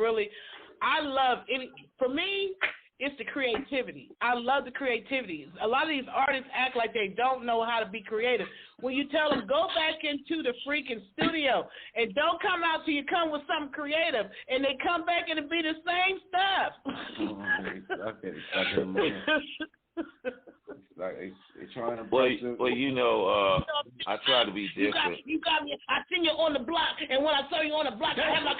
love any. For me, it's the creativity. I love the creativity. A lot of these artists act like they don't know how to be creative. When you tell them, go back into the freaking studio and don't come out till you come with something creative, and they come back and it be the same stuff. It's trying to well, you know, I try to be different. You got me. I seen you on the block, and when I saw you on the block, I had my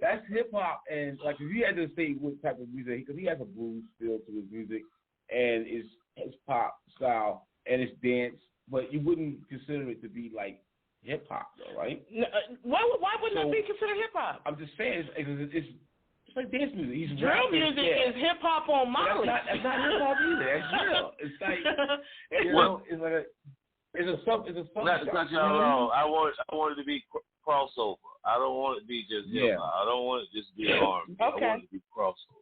That's hip hop, and like if you had to say what type of music, because he has a blues feel to his music, and it's hip hop style, and it's dance, but you wouldn't consider it to be like hip hop, though, right? Why wouldn't it be considered hip hop? I'm just saying, it's like dance music. He's drill music is hip hop on Molly. That's not hip hop either. That's drill. It's like it's like it's a sub. Not to cut y'all wrong. I want it to be crossover. I don't want it to be just hip hop. I don't want it just to be R&B. Okay. I want it to be crossover.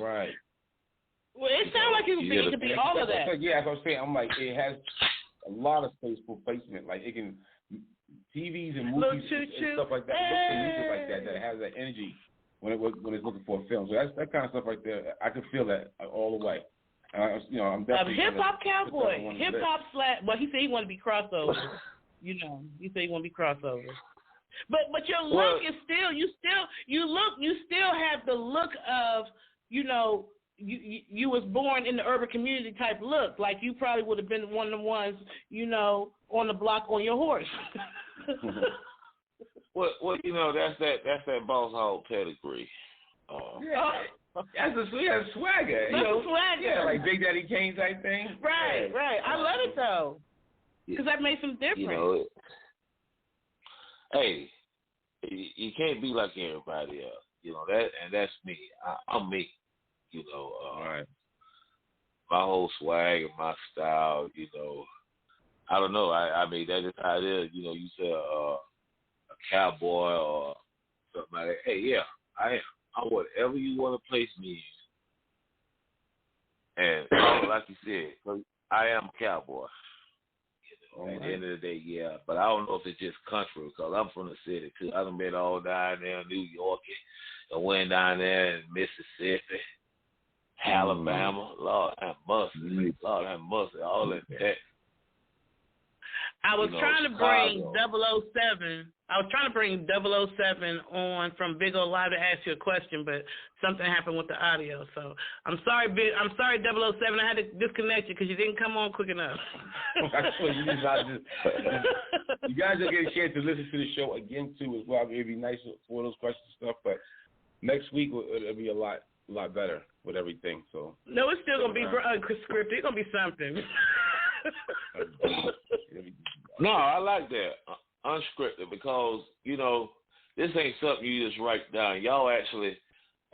Right. Well, it sounds like it could be all of that. Yeah, that's what I'm saying. I'm like, it has a lot of space for placement. Like it can TVs and movies and stuff like that. Music like that has that energy when it's looking for a film. So that's that kind of stuff right there. I can feel that all the way. I'm definitely hip hop cowboy, hip hop / Well, he said he want to be crossover. He said he want to be crossover. But your look is still you still have the look of you was born in the urban community type look. Like you probably would have been one of the ones on the block on your horse. Well, that's that boss hog pedigree. That's a swagger. Swagger. Yeah, like Big Daddy Kane type thing. Right. I love it though, because that makes him different. Hey, you can't be like everybody else. You know that, and that's me. I'm me. You know, right. My whole swag and my style. You know, I don't know. I mean, that is how it is. You know, you say a cowboy or something like that. Hey, yeah, I am. I'm whatever you want to place me in. And like you said, I am a cowboy. You know, at the end of the day, yeah. But I don't know if it's just country because I'm from the city too. I done been all down there in New York and went down there in Mississippi, Alabama. Lord have mercy. Lord have mercy. All in Texas. I was trying to bring Chicago. 007. I was trying to bring 007 on from Big O Live to ask you a question, but something happened with the audio. So I'm sorry, 007. I had to disconnect you because you didn't come on quick enough. You guys will get a chance to listen to the show again too as well. It'd be nice for those questions and stuff, but next week it'll be a lot better with everything. So no, it's still gonna be scripted. It's gonna be something. No, I like that. Unscripted because, you know, this ain't something you just write down. Y'all actually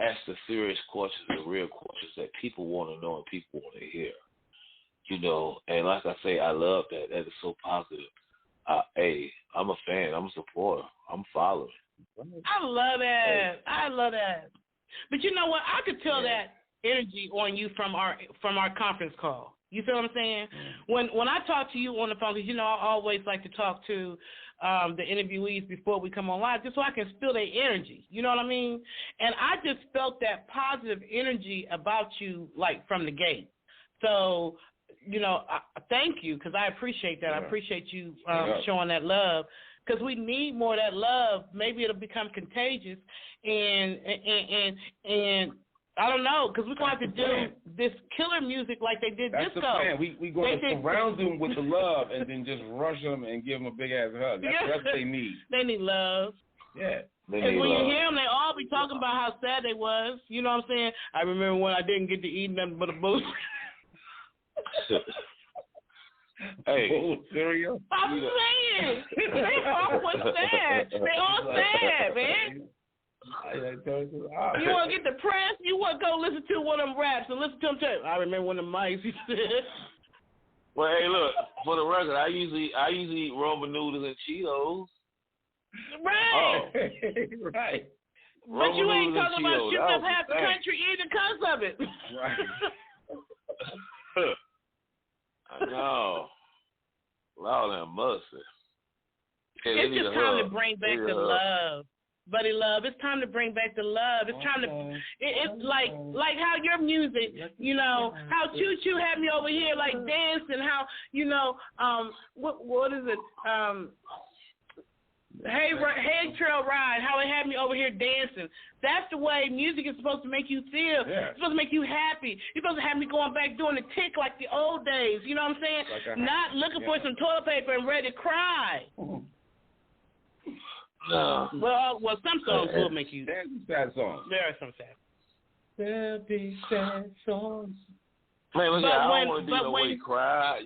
ask the serious questions, the real questions that people want to know and people want to hear. You know, and like I say, I love that. That is so positive. Hey, I'm a fan. I'm a supporter. I'm following. I love that. I love that. But you know what? I could tell that energy on you from our conference call. You feel what I'm saying? When I talk to you on the phone, because, you know, I always like to talk to the interviewees before we come on live, just so I can feel their energy. You know what I mean? And I just felt that positive energy about you, like, from the gate. So, you know, thank you, because I appreciate that. I appreciate you showing that love, because we need more of that love. Maybe it'll become contagious, and I don't know, because we're going to have to do this killer music like they did That's disco. That's the plan. We're going to surround them with the love and then just rush them and give them a big-ass hug. That's what they need. They need love. Yeah. And when you hear them, they all be talking about how sad they was. You know what I'm saying? I remember when I didn't get to eat nothing but a boost. Hey, cereal? I'm saying. They all was sad. They all sad, man. You want to get depressed? You want to go listen to one of them raps and listen to them too. I remember when the mice he said. Well, hey, look, for the record, I usually eat Roman noodles and Cheetos. Right. Oh. Right. But Roman you ain't noodles talking and about Cheetos. shooting That up was half the country either because of it. Right. I know. Lord have mercy. Hey, It's just time to bring back the love. Buddy love, it's time to bring back the love. It's time to, it's like how your music, you know, how Choo Choo had me over here like dancing, how, you know, what is it, Hey Trail Ride, how it had me over here dancing. That's the way music is supposed to make you feel. Yeah. It's supposed to make you happy. You're supposed to have me going back doing the tick like the old days, you know what I'm saying? Not looking for some toilet paper and ready to cry. No. Well, some songs will make you. There's sad songs. There are some sad. There'll be sad songs. Man, look, I don't want to do no way cry.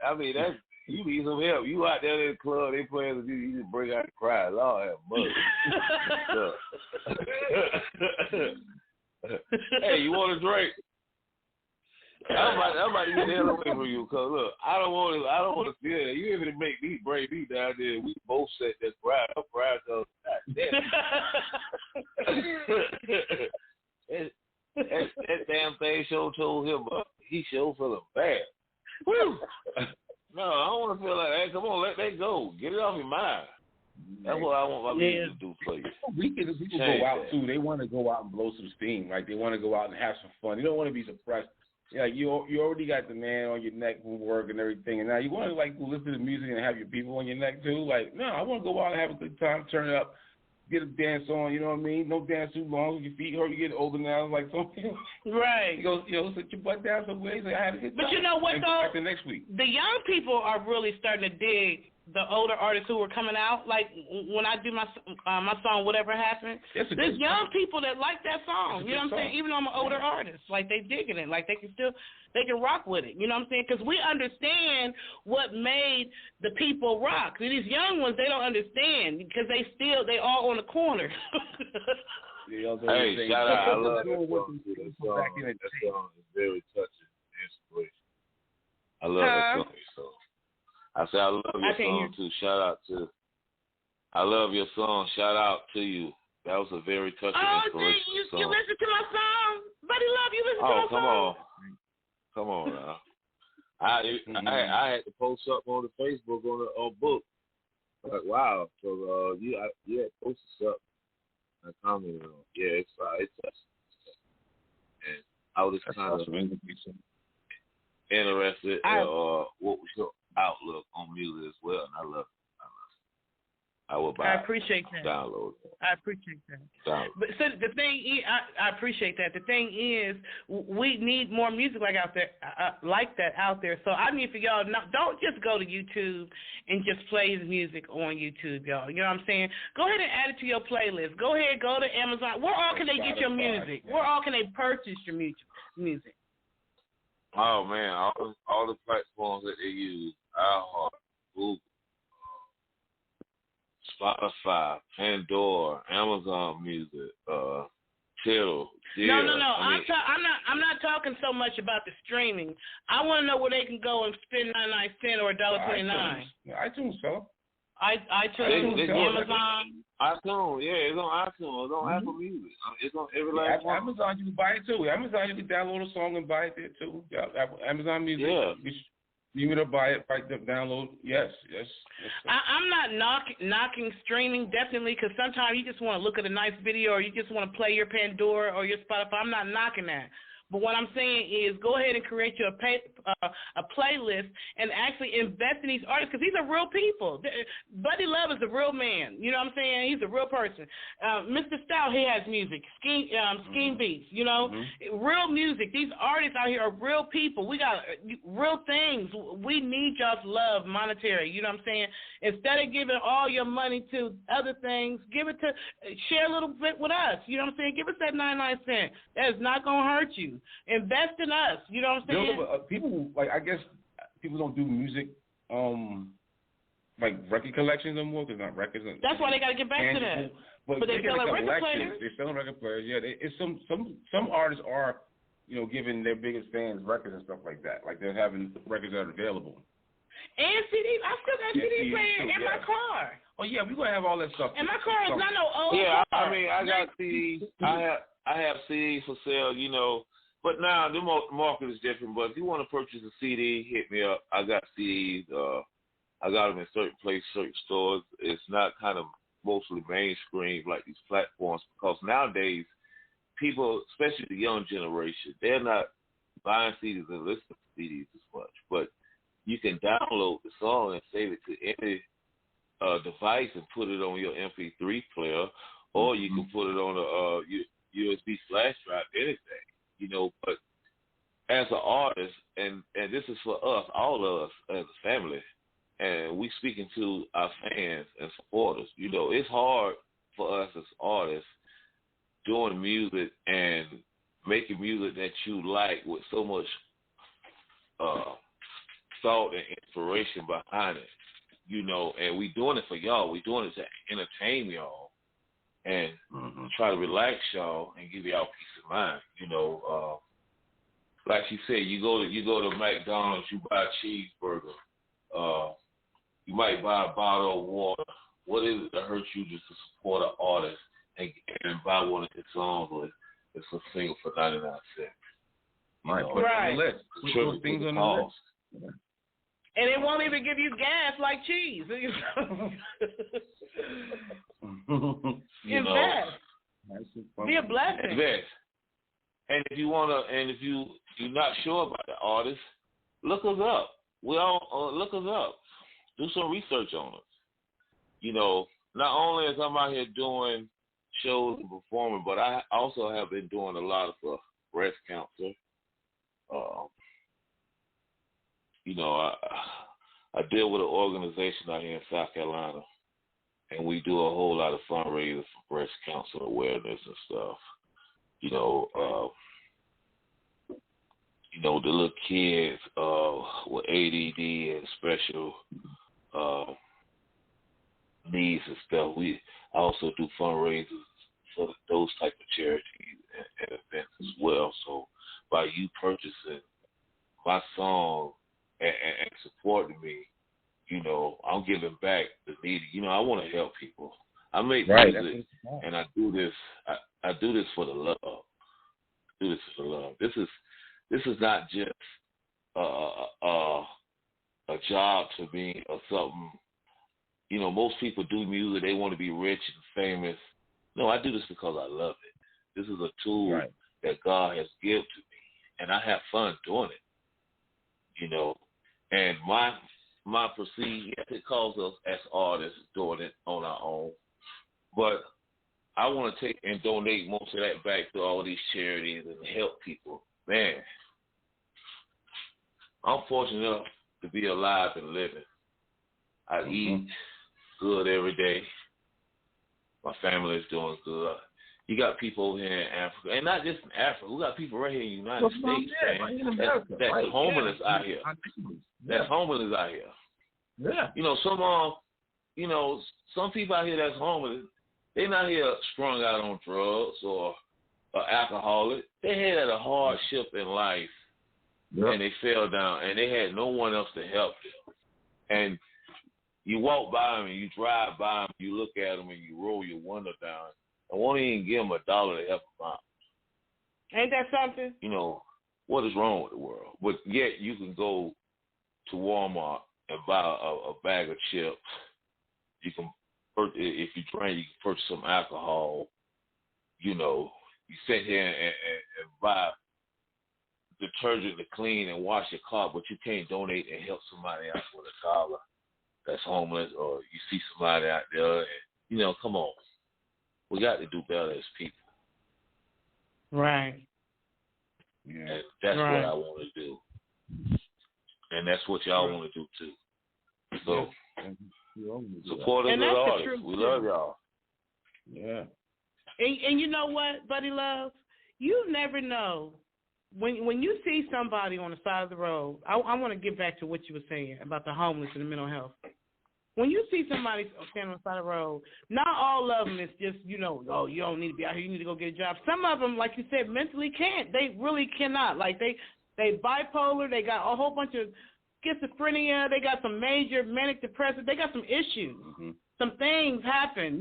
I mean, that's, you need some help. You out there in the club, they playing, you just break out and cry. Lord have mercy. Hey, you want a drink? I'm about to get the hell away from you, cause look, I don't want to feel that. You even make me bring me down there. We both sat there crying. I'm crying, cause that damn thing sure told him he sure feeling bad. Woo! No, I don't want to feel like that. Come on, let that go. Get it off your mind. That's what I want my music to do for you. People go out too. They want to go out and blow some steam. Like they want to go out and have some fun. They don't want to be suppressed. Yeah, you already got the man on your neck from work and everything, and now you want to like listen to music and have your people on your neck too. Like, no, I want to go out and have a good time, turn it up, get a dance on. You know what I mean? Don't dance too long. Your feet hurt. You get older now. Like something. Right. You go, sit your butt down some ways. I had a good time. But you know what and though? Back to next week. The young people are really starting to dig the older artists who were coming out. Like when I do my song, Whatever Happened, there's young people that like that song. You know what I'm saying? Even though I'm an older artist, like they digging it, like they can rock with it. You know what I'm saying? Because we understand what made the people rock. These young ones, they don't understand because they all on the corner. Hey, shout out! I love that song. That song is very touching, inspirational. I love that song. So I said I love your song too. Shout out to. I love your song. Shout out to you. That was a very touching, inspirational song. You listen to my song, Buddy Love. You listen to my song. Come on now. I had to post something on the Facebook on the book. Like, wow. So you had posted something. I commented on. Yeah, it's and I was just kind of interested what was your outlook on music as well, and I love it. I will buy. I appreciate that. Download. I appreciate that. Download. But so the thing is, I appreciate that. The thing is, we need more music like that out there. So I need for y'all, don't just go to YouTube and just play the music on YouTube, y'all. You know what I'm saying? Go ahead and add it to your playlist. Go ahead, go to Amazon. Where all can they get your music? Where all can they purchase your music? Oh man, all the platforms that they use, iHeart, Google, Spotify, Pandora, Amazon Music, Tidal. No. I'm not talking so much about the streaming. I want to know where they can go and spend 99 cents or $1.29. iTunes, so. iTunes, Amazon. iTunes, yeah, it's on iTunes. It's on Apple Music. It's on every last one. Amazon, you can buy it too. Amazon, you can download a song and buy it there too. Yeah, Amazon Music. Yeah. You can buy it, download. Yes. I'm not knocking streaming, definitely, because sometimes you just want to look at a nice video or you just want to play your Pandora or your Spotify. I'm not knocking that. But what I'm saying is go ahead and create you a playlist and actually invest in these artists because these are real people. Buddy Love is a real man. You know what I'm saying? He's a real person. Mr. Stout, he has music. Scheme Beats, you know? Real music. These artists out here are real people. We got real things. We need y'all's love, monetary. You know what I'm saying? Instead of giving all your money to other things, share a little bit with us. You know what I'm saying? Give us that 99 cents. That is not going to hurt you. Invest in us. You know what I'm saying? People, I guess people don't do music, like record collections anymore because not records. That's why they got to get back to that. But they sell record players. They're selling record players. Yeah, it's some artists are, giving their biggest fans records and stuff like that. Like they're having records that are available. And CDs. I still got CD players in my car. Oh yeah, we're gonna have all that stuff. And my car is not no old I car. mean, I got CDs. I have CDs for sale, But now the market is different. But if you want to purchase a CD, hit me up. I got CDs. I got them in certain places, certain stores. It's not kind of mostly mainstream like these platforms because nowadays people, especially the young generation, they're not buying CDs and listening to CDs as much. But you can download the song and save it to any device and put it on your MP3 player, or you can put it on a USB flash drive, anything, But as an artist, and this is for us, all of us as a family, and we speaking to our fans and supporters, it's hard for us as artists doing music and making music that you like with so much thought and inspiration behind it, and we doing it for y'all. We doing it to entertain y'all and try to relax y'all and give y'all peace of mind. Like you said, you go to McDonald's, you buy a cheeseburger, you might buy a bottle of water. What is it that hurts you just to support an artist and buy one of his songs or it's a single for 99 cents? Right. Put it on the list. Put those things on the list. And it won't even give you gas like cheese. Invest. Be a blessing. Invest. And if you're not sure about the artist, look us up. Look us up. Do some research on us. Not only as I'm out here doing shows and performing, but I also have been doing a lot of breast cancer. I deal with an organization out here in South Carolina, and we do a whole lot of fundraisers for breast cancer awareness and stuff. The little kids with ADD and special needs and stuff. I also do fundraisers for those type of charities and events as well. So by you purchasing my song and supporting me, I'm giving back the needy. I want to help people. I make music, and I do this. I do this for the love. This is not just a job to me or something. Most people do music. They want to be rich and famous. No, I do this because I love it. This is a tool that God has given to me, and I have fun doing it. And my perceived, yes, it calls us as artists doing it on our own, but I want to take and donate most of that back to all these charities and help people. Man, I'm fortunate enough to be alive and living. I eat good every day. My family is doing good. You got people over here in Africa, and not just in Africa. We got people right here in the United States, man. That's homeless out here. That's homeless out here. Yeah. Some people out here that's homeless, they're not here strung out on drugs or alcoholic. They had a hardship in life, and they fell down, and they had no one else to help them. And you walk by them, and you drive by them, you look at them, and you roll your window down. I won't even give them $1 to help them out. Ain't that something? What is wrong with the world? But yet you can go to Walmart and buy a bag of chips. You can, if you drink, you can purchase some alcohol. You sit here and buy detergent to clean and wash your car, but you can't donate and help somebody else with $1 that's homeless, or you see somebody out there, and, come on. We got to do better as people. Right. Yeah. And that's what I want to do. And that's what y'all want to do, too. So, support us as artists. We love y'all. Yeah. And you know what, Buddy Love? You never know. When you see somebody on the side of the road, I want to get back to what you were saying about the homeless and the mental health. When you see somebody standing on the side of the road, not all of them is just, you don't need to be out here, you need to go get a job. Some of them, like you said, mentally can't. They really cannot. Like, they bipolar, they got a whole bunch of schizophrenia, they got some major manic depressive, they got some issues. Mm-hmm. Some things happen,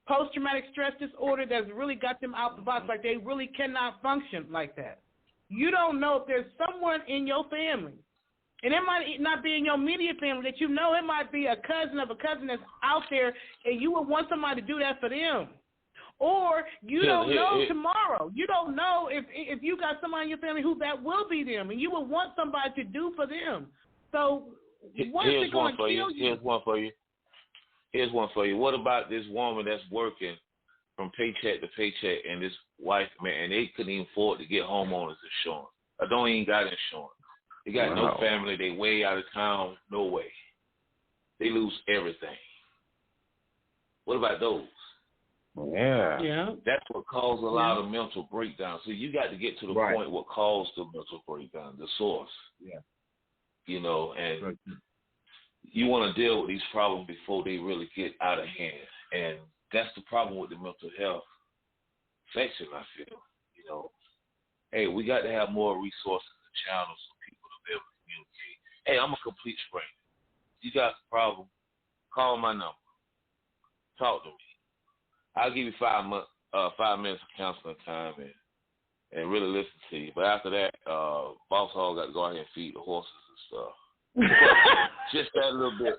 post-traumatic stress disorder that's really got them out the box. Like, they really cannot function like that. You don't know if there's someone in your family, and it might not be in your immediate family that it might be a cousin of a cousin that's out there, and you would want somebody to do that for them. Or you don't know tomorrow. You don't know if you got somebody in your family who that will be them, and you would want somebody to do for them. So what's it going to kill you? Here's one for you. What about this woman that's working from paycheck to paycheck, and this wife, man, and they couldn't even afford to get homeowners insurance? I don't even got insurance. They got no family. They way out of town. No way. They lose everything. What about those? Yeah. That's what caused a lot of mental breakdown. So you got to get to the point what caused the mental breakdown, the source. Yeah. And you want to deal with these problems before they really get out of hand. And that's the problem with the mental health section, I feel. Hey, we got to have more resources and channels for people to be able to communicate. Hey, I'm a complete stranger. You got a problem, call my number. Talk to me. I'll give you 5 minutes of counseling time and really listen to you. But after that, Boss Hog got to go out here and feed the horses and stuff. Just that little bit.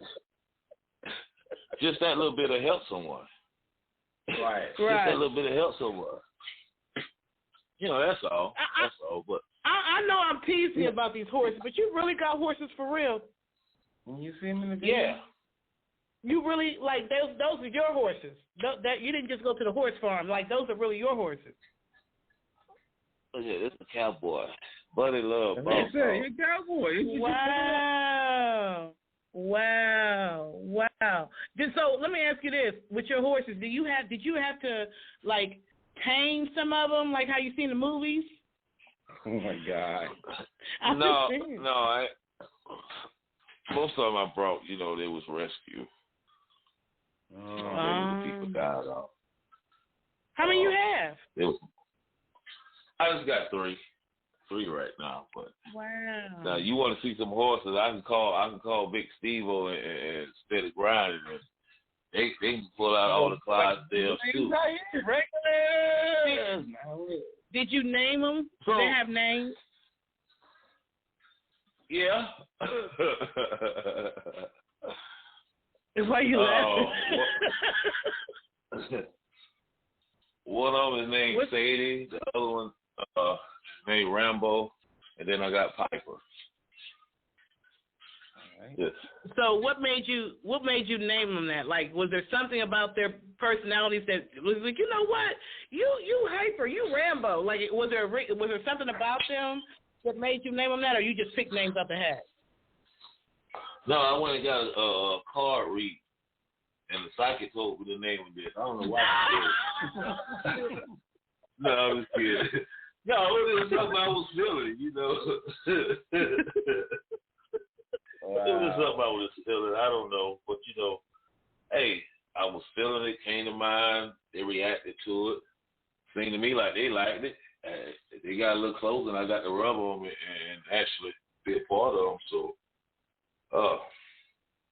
Just that little bit of help someone. Right. Just that little bit of help someone. That's all. That's all. But I know I'm teasing about these horses, but you really got horses for real. When you see them in the video? Yeah. You really, like, those are your horses. That you didn't just go to the horse farm. Like, those are really your horses. Look at this, a cowboy. Buddy Love. You're a cowboy. Wow. Wow. So let me ask you this: with your horses, did you have to like tame some of them, like how you see in the movies? Oh my God. No. Most of them I brought, they was rescue. The people died off. How many you have? I just got three right now. But wow. Now you want to see some horses? I can call Big Steve-O and Steady Grinding, and they can pull out all the Clydesdales too. Did you name them? Do they have names? Yeah. Why you laughing? One of them is named Sadie. The other one is named Rambo. And then I got Piper. Right. Yes. So what made you name them that? Like, was there something about their personalities that was like, you know what, you Hyper, you Rambo? Like, was there something about them that made you name them that, or you just picked names up the hat? No, I went and got a card read, and the psychic told me the name of this. I don't know why she did it. No, I'm just kidding. No, it was something I was feeling, Wow. It was something I was feeling. I don't know, but hey, I was feeling it. Came to mind. They reacted to it. Seemed to me like they liked it. They got a little close, and I got to rub them and actually be a part of them. So,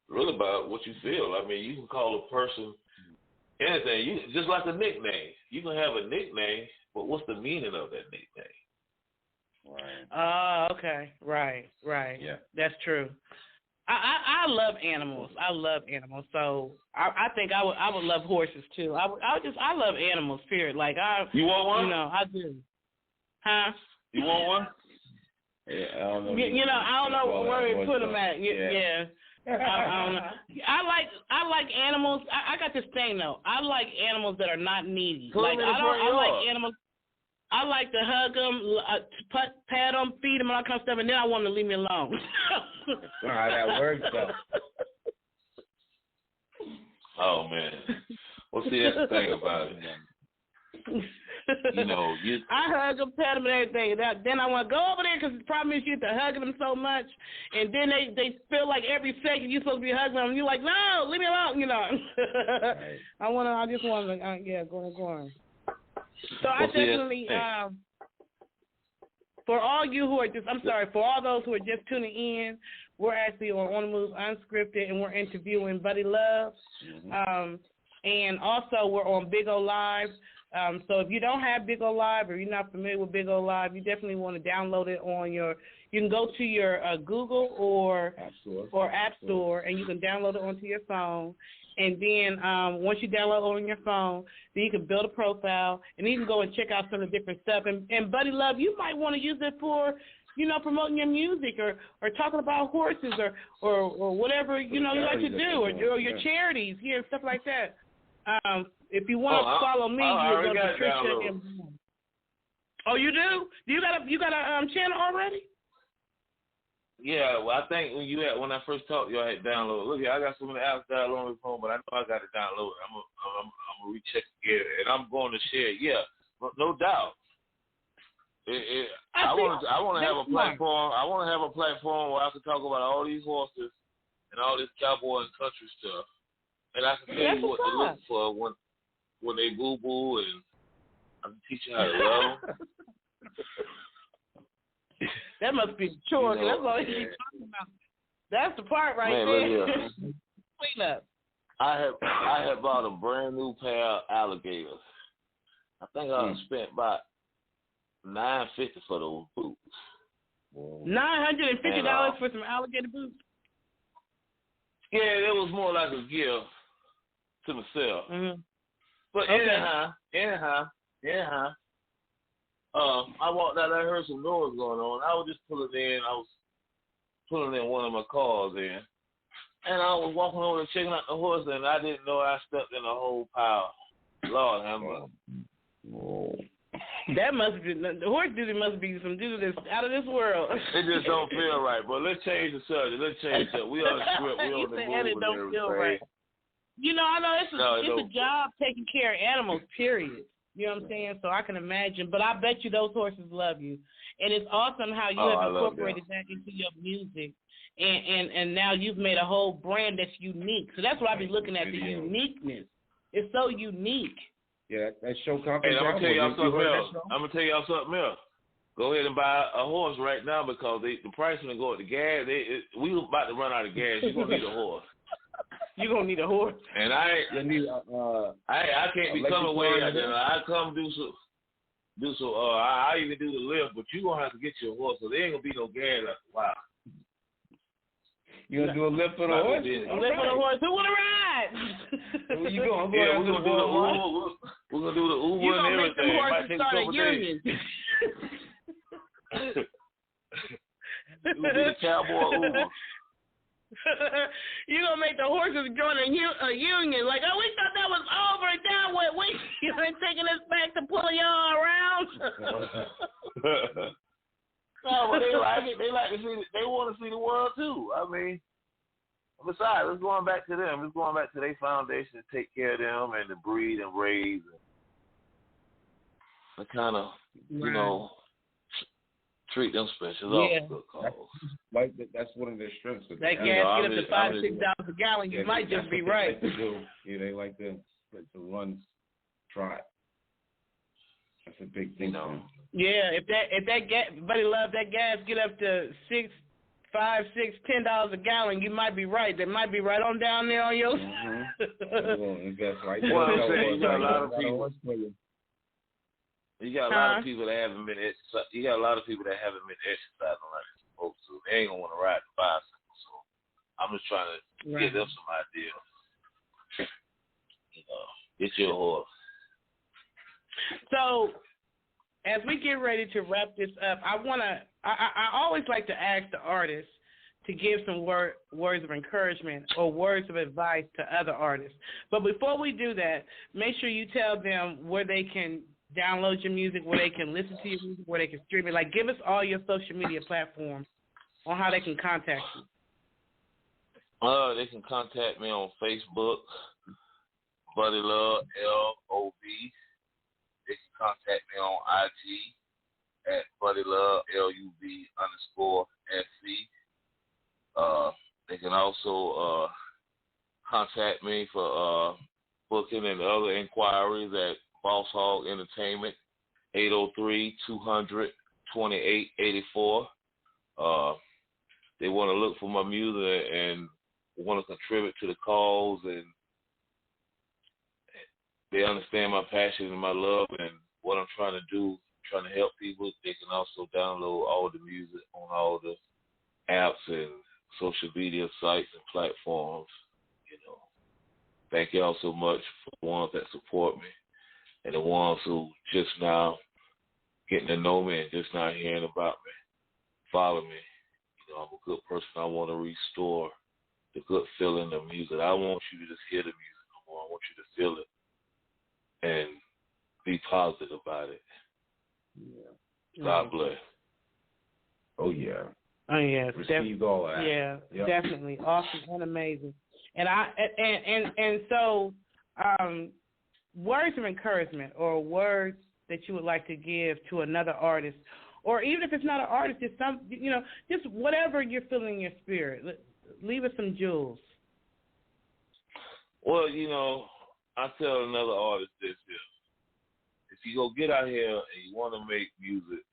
really about what you feel. I mean, you can call a person anything. You just like a nickname. You can have a nickname, but what's the meaning of that nickname? Right. Okay. Right. Yeah. That's true. I love animals. So I think I would love horses too. I love animals. Period. Like You want one? I do. Huh? You want one? Yeah, I don't know. I don't know where we put them at. Yeah. I don't know. I like animals. I got this thing though. I like animals that are not needy. I like animals. I like to hug them, pat them, feed them, and all kind of stuff, and then I want them to leave me alone. All right, that works though. Oh man. Well, see, that's the thing about it. I hug them, pet them, and everything. Then I want to go over there because the problem is you have to hug them so much, and then they feel like every second you're supposed to be hugging them. And you're like, no, leave me alone. Right. I just want to, go on. So I definitely, for all those who are just tuning in, we're actually on the Move Unscripted, and we're interviewing Buddy Love, and also we're on Big O Live. So if you don't have Big O Live or you're not familiar with Big O Live, you definitely want to download it on you can go to your Google or App Store, and you can download it onto your phone. And then once you download it on your phone, then you can build a profile, and you can go and check out some of the different stuff. And Buddy Love, you might want to use it for, promoting your music or talking about horses or whatever, you like to do, or your charities, stuff like that. If you want to follow me, you go to Patricia. Oh, you do? You got a channel already? Yeah, well, I think when I first talked to you, I had downloaded. Look here, I got so many apps downloaded on the phone, but I know I got to download it. I'm gonna recheck again, and I'm going to share it. Yeah, no doubt. I want to have a platform. I want to have a platform where I can talk about all these horses and all this cowboy and country stuff, and I can tell you what to look for when they boo boo, and I can teach you how to love. That must be a chore. That's all you're talking about. That's the part right there. Clean up. I have bought a brand new pair of alligators. I think I spent about $950 for those boots. $950 for some alligator boots? Yeah, it was more like a gift to myself. Mm-hmm. But anyhow. I walked out. I heard some noise going on. I was just pulling in. I was pulling in one of my cars in, and I was walking over and checking out the horse, and I didn't know I stepped in a whole pile. Lord have mercy. That must be the horse duty. Must be some dude that's out of this world. It just don't feel right. But let's change the subject. We on the script. We on the move. It don't feel right. You know, I know it's a job taking care of animals. Period. You know what I'm saying? So I can imagine. But I bet you those horses love you, and it's awesome how you have incorporated that into your music. And now you've made a whole brand that's unique. So that's what I be looking at, the uniqueness. It's so unique. Yeah, that show comes. Hey, I'm gonna tell y'all something else. Go ahead and buy a horse right now because the price when they go at the gas, we about to run out of gas. You're gonna need a horse. You're gonna need a horse. And I can't be coming way out there. I come do some. I even do the lift, but you gonna have to get your horse, so there ain't gonna be no gas after a while. You gonna do a lift for the horse? A lift for the horse. Who wanna ride? Where you going? We're gonna do the Uber. We're gonna do the Uber and everything. You gonna make them horses start a union. We'll be the cowboy Uber. You gonna make the horses join a union? Like, oh, we thought that was over. Now what? You ain't taking us back to pull y'all around? No, but they like it. They like to see. They want to see the world too. I mean, besides, it's going back to them. It's going back to their foundation to take care of them and to breed and raise and to kind of, you know, treat them special. Yeah. Good cause. That's one of their strengths. That gas get up to $5-6 a gallon. You might just be right. Yeah, they like to run trot. That's a big thing. Yeah, if that gas, buddy, love that gas get up to $5, $6, $10 a gallon, you might be right. That might be right on down there on your. Invest right there. Well, I'm saying you got a lot of people. You got a lot of people that haven't been exercising. You got a lot of people that haven't been exercising like they're supposed to. They ain't gonna want to ride the bicycle. So I'm just trying to give them some ideas. Get your horse. So, as we get ready to wrap this up, I always like to ask the artists to give some words of encouragement or words of advice to other artists. But before we do that, make sure you tell them where they can download your music, where they can listen to your music, where they can stream it. Like, give us all your social media platforms on how they can contact you. They can contact me on Facebook, Buddy Love, LOV. They can contact me on IG at Buddy Love, LUV_SC. They can also contact me for booking and other inquiries at Boss Hog Entertainment, 803-200-2884. They want to look for my music and want to contribute to the cause, and they understand my passion and my love and what I'm trying to do, trying to help people. They can also download all the music on all the apps and social media sites and platforms. Thank y'all so much for the ones that support me and the ones who just now getting to know me and just now hearing about me, follow me. I'm a good person. I want to restore the good feeling of music. I want you to just hear the music no more. I want you to feel it and be positive about it. Yeah. God bless. Oh, yeah. Oh, yeah. Received all that. Yeah, yep. Definitely. Awesome and amazing. And so words of encouragement or words that you would like to give to another artist, or even if it's not an artist, just just whatever you're feeling in your spirit. Leave us some jewels. Well, I tell another artist this here. If you go get out here and you want to make music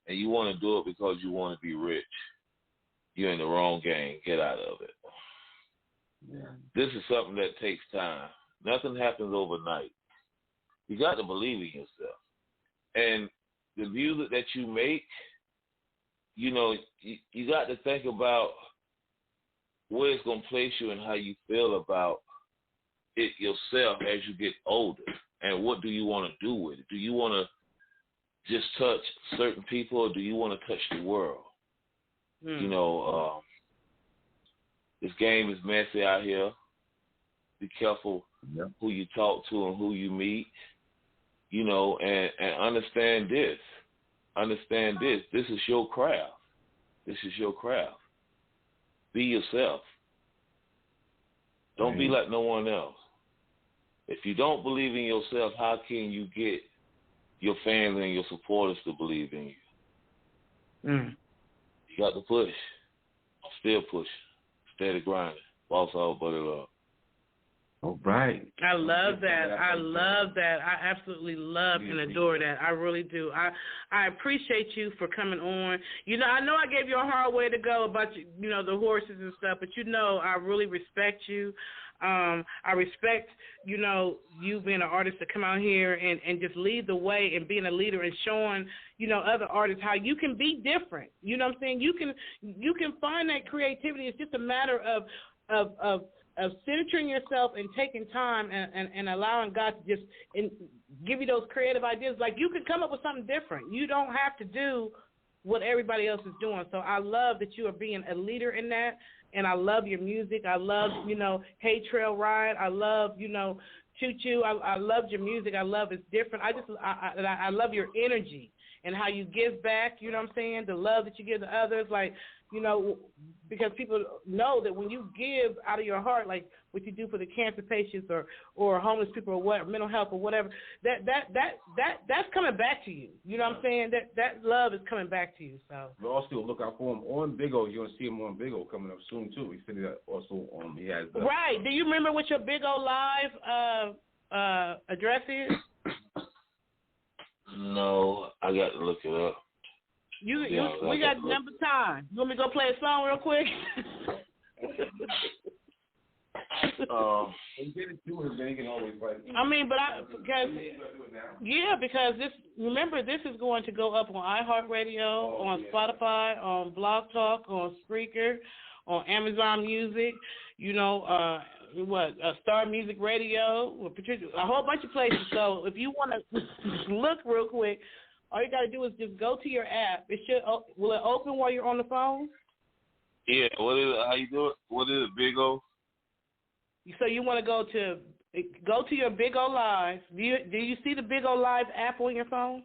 and you want to do it because you want to be rich, you're in the wrong game. Get out of it. Yeah. This is something that takes time. Nothing happens overnight. You got to believe in yourself. And the music that you make, you got to think about where it's going to place you and how you feel about it yourself as you get older. And what do you want to do with it? Do you want to just touch certain people, or do you want to touch the world? This game is messy out here. Be careful who you talk to and who you meet. you know, and understand this. Understand this. This is your craft. This is your craft. Be yourself. Don't be like no one else. If you don't believe in yourself, how can you get your fans and your supporters to believe in you? You got to push. Still push. Steady grinding. Boss all buddy love. All right. I love that. I love that. I absolutely love and adore that. I really do. I appreciate you for coming on. You know, I know I gave you a hard way to go about, you know, the horses and stuff, but you know I really respect you. I respect, you know, you being an artist to come out here and just lead the way and being a leader and showing, you know, other artists how you can be different. You know what I'm saying? You can find that creativity. It's just a matter of centering yourself and taking time and allowing God to just give you those creative ideas. Like, you can come up with something different. You don't have to do what everybody else is doing. So I love that you are being a leader in that, and I love your music. I love, you know, Hey Trail Ride. I love, you know, Choo Choo. I love your music. I love it's different. I love your energy and how you give back, you know what I'm saying, the love that you give to others, like, you know, because people know that when you give out of your heart, like what you do for the cancer patients or homeless people or what, mental health or whatever, that's coming back to you. You know what I'm saying? That love is coming back to you. So we'll also look out for him on Big O. You're gonna see him on Big O coming up soon too. He said that also he has right. Do you remember what your Big O Live address is? No, I got to look it up. We got number time. You want me to go play a song real quick? I mean, because this is going to go up on iHeartRadio, on Spotify, on Blog Talk, on Spreaker, on Amazon Music, you know, Star Music Radio, Patricia, a whole bunch of places. So if you want to look real quick, all you got to do is just go to your app. Will it open while you're on the phone? Yeah. What is it? How you do it? What is it, Big O? So you want to go to your Big O Live. Do you see the Big O Live app on your phone?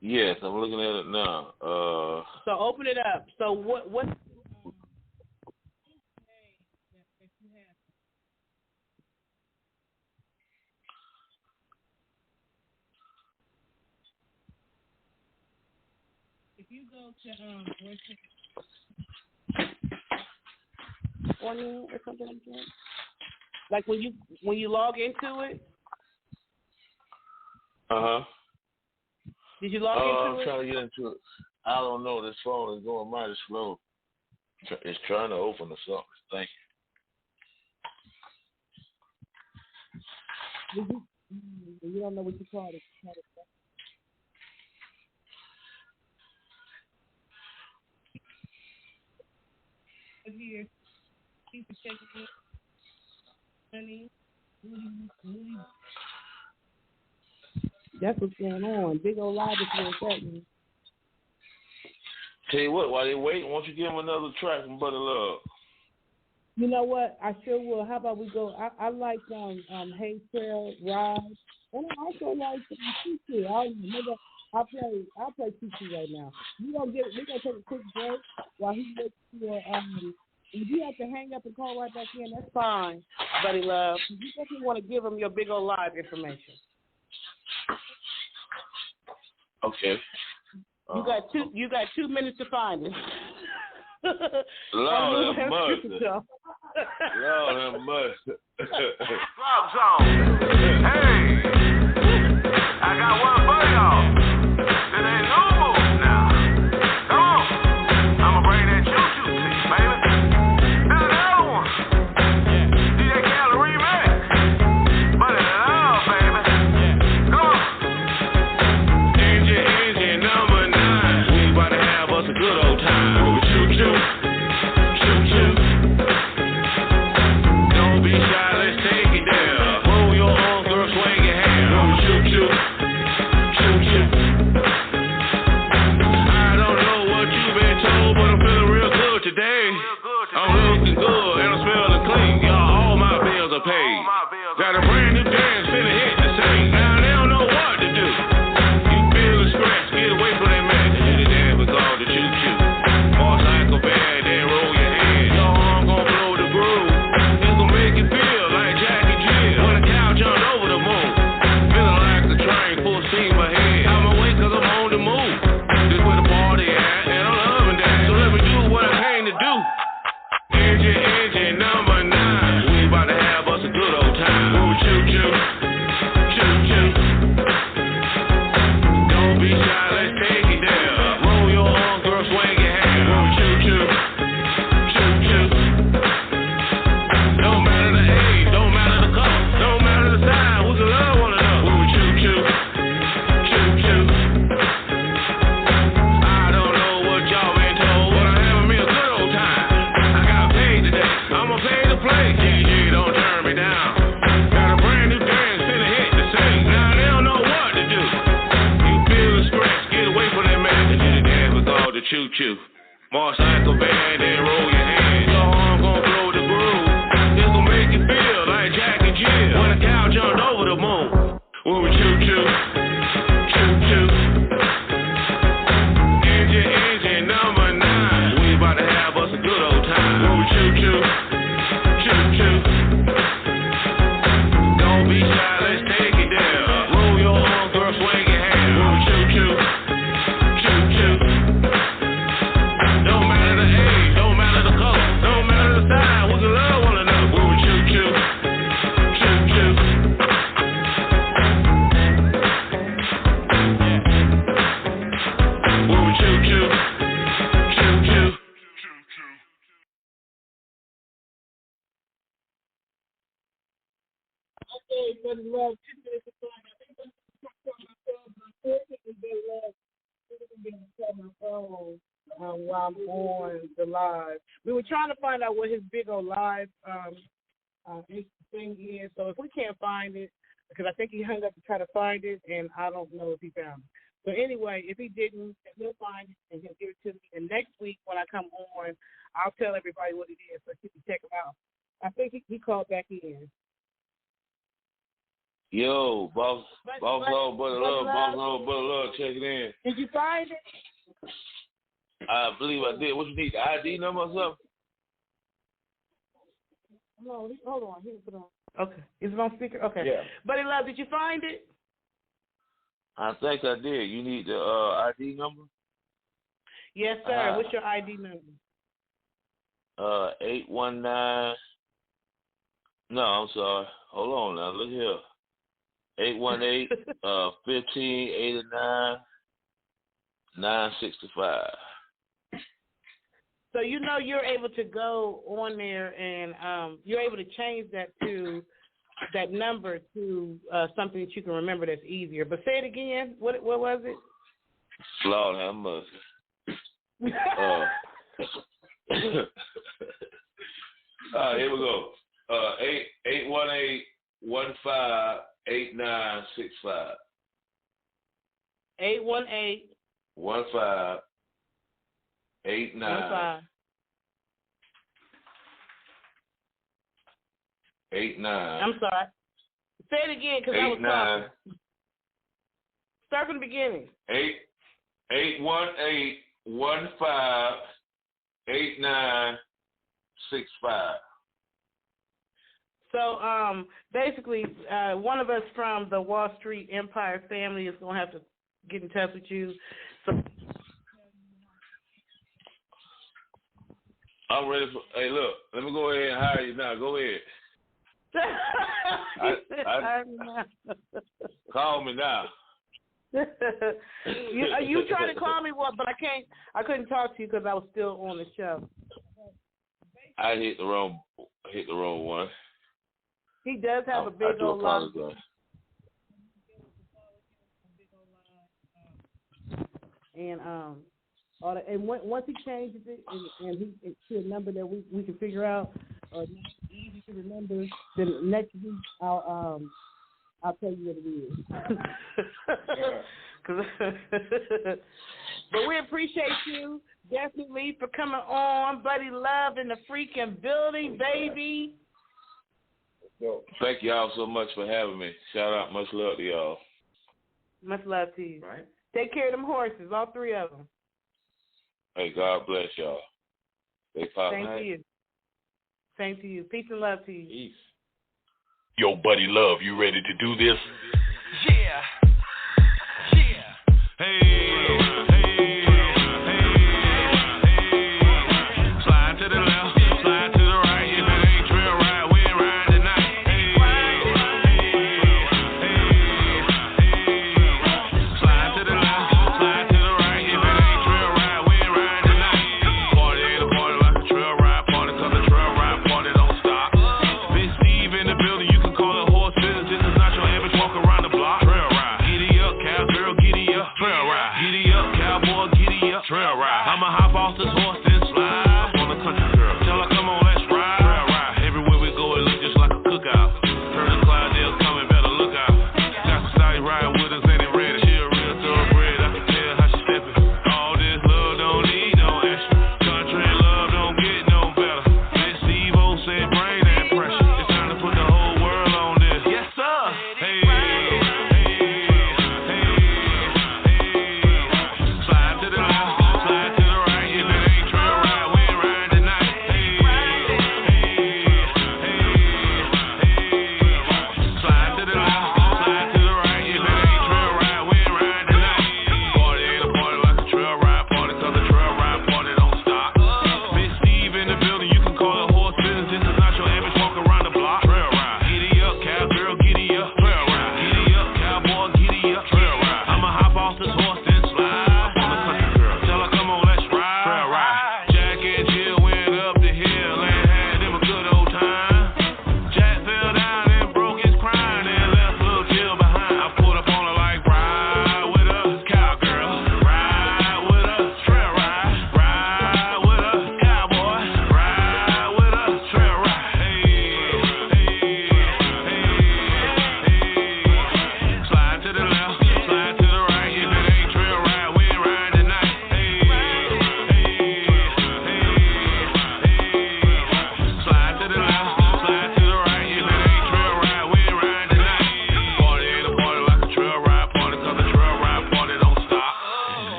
Yes, I'm looking at it now. So open it up. So what? If you go to or something like that, like when you log into it. Did you log into it? I'm trying to get into it. I don't know. This phone is going mighty slow. It's trying to open or something. Thank you. You don't know what you call it. Here, people checking in. Honey, that's what's going on. Big old live is what's happening. Tell you what, while they wait, why don't you give them another track from Buddy Love? You know what? I sure will. How about we go? I like Hey Trail Ride, and I also like T2. I'll play T2 right now. We're gonna take a quick break while he looks for if you have to hang up and call right back in, that's fine, Buddy Love. You definitely want to give him your Big O Live information. Okay. You got 2 minutes to find it. Lord have mercy. Lord have mercy. Drop zone. Hey, I got one for y'all. It ain't no move now. Come on. I'ma bring that choo-choo to you, baby. There's another one. DJ Calorie Max. Buddy Love, baby. Come on. Engine number 9. We about to have us a good old time. Choo-choo. Choo-choo. Don't be shy, let's take it there. Roll your arms, girl, swing it. choo-choo. March like a band and roll your hands. Your arm gon' blow the groove. This gon' make you feel like Jack and Jill when a cow jumped over the moon. When we choo-choo, choo-choo. Engine number 9. We about to have us a good old time. When we choo-choo, choo-choo. Don't be shy, let's take it down. Roll your arm, girl, swing your hand. When we choo-choo, choo-choo. Don't matter the age, don't matter the color, don't matter the size, we can love one another. When we choo-choo, choo-choo. When we choo-choo, choo-choo. Okay, Buddy Love, 2 minutes of time. I think I'm going to talk myself. Unfortunately, Buddy Love, I'm going to call my phone while I'm on the live. We were trying to find out what his big old live thing is. So if we can't find it, because I think he hung up to try to find it, and I don't know if he found it. So anyway, if he didn't, he'll find it and he'll give it to me. And next week when I come on, I'll tell everybody what it is so you can check him out. I think he called back in. Yo, boss love, brother love, check it in. Did you find it? I believe I did. What you need, the ID number or something? No, hold on. Here's it on. Okay. Is it on speaker? Okay. Yeah. Buddy Love, did you find it? I think I did. You need the ID number? Yes, sir. What's your ID number? 819. No, I'm sorry. Hold on now. Look here. 818 1589 965. So you know you're able to go on there and you're able to change that number to something that you can remember that's easier. But say it again. What was it? Lord have mercy. Here we go. 818 158965. 818 1589 89. I'm sorry. Say it again because I was talking. Start from the beginning. 818 158965. So basically, one of us from the Wall Street Empire family is going to have to get in touch with you. So I'm ready for. Hey, look, let me go ahead and hire you now. Go ahead. Call me now. you trying to call me what? But I couldn't talk to you because I was still on the show. I hit the wrong one. He does have a big old line. And once he changes it and it's to a number that we can figure out or easy to remember, then next week I'll tell you what it is. But we appreciate you definitely for coming on, Buddy Love in the freaking building, baby. Thank y'all so much for having me. Shout out, much love to y'all. Much love to you. Right. Take care of them horses, all 3 of them. Hey, God bless y'all. Stay positive. Same to you. Same to you. Peace and love to you. Peace. Yo, Buddy Love, you ready to do this? Yeah. Hey.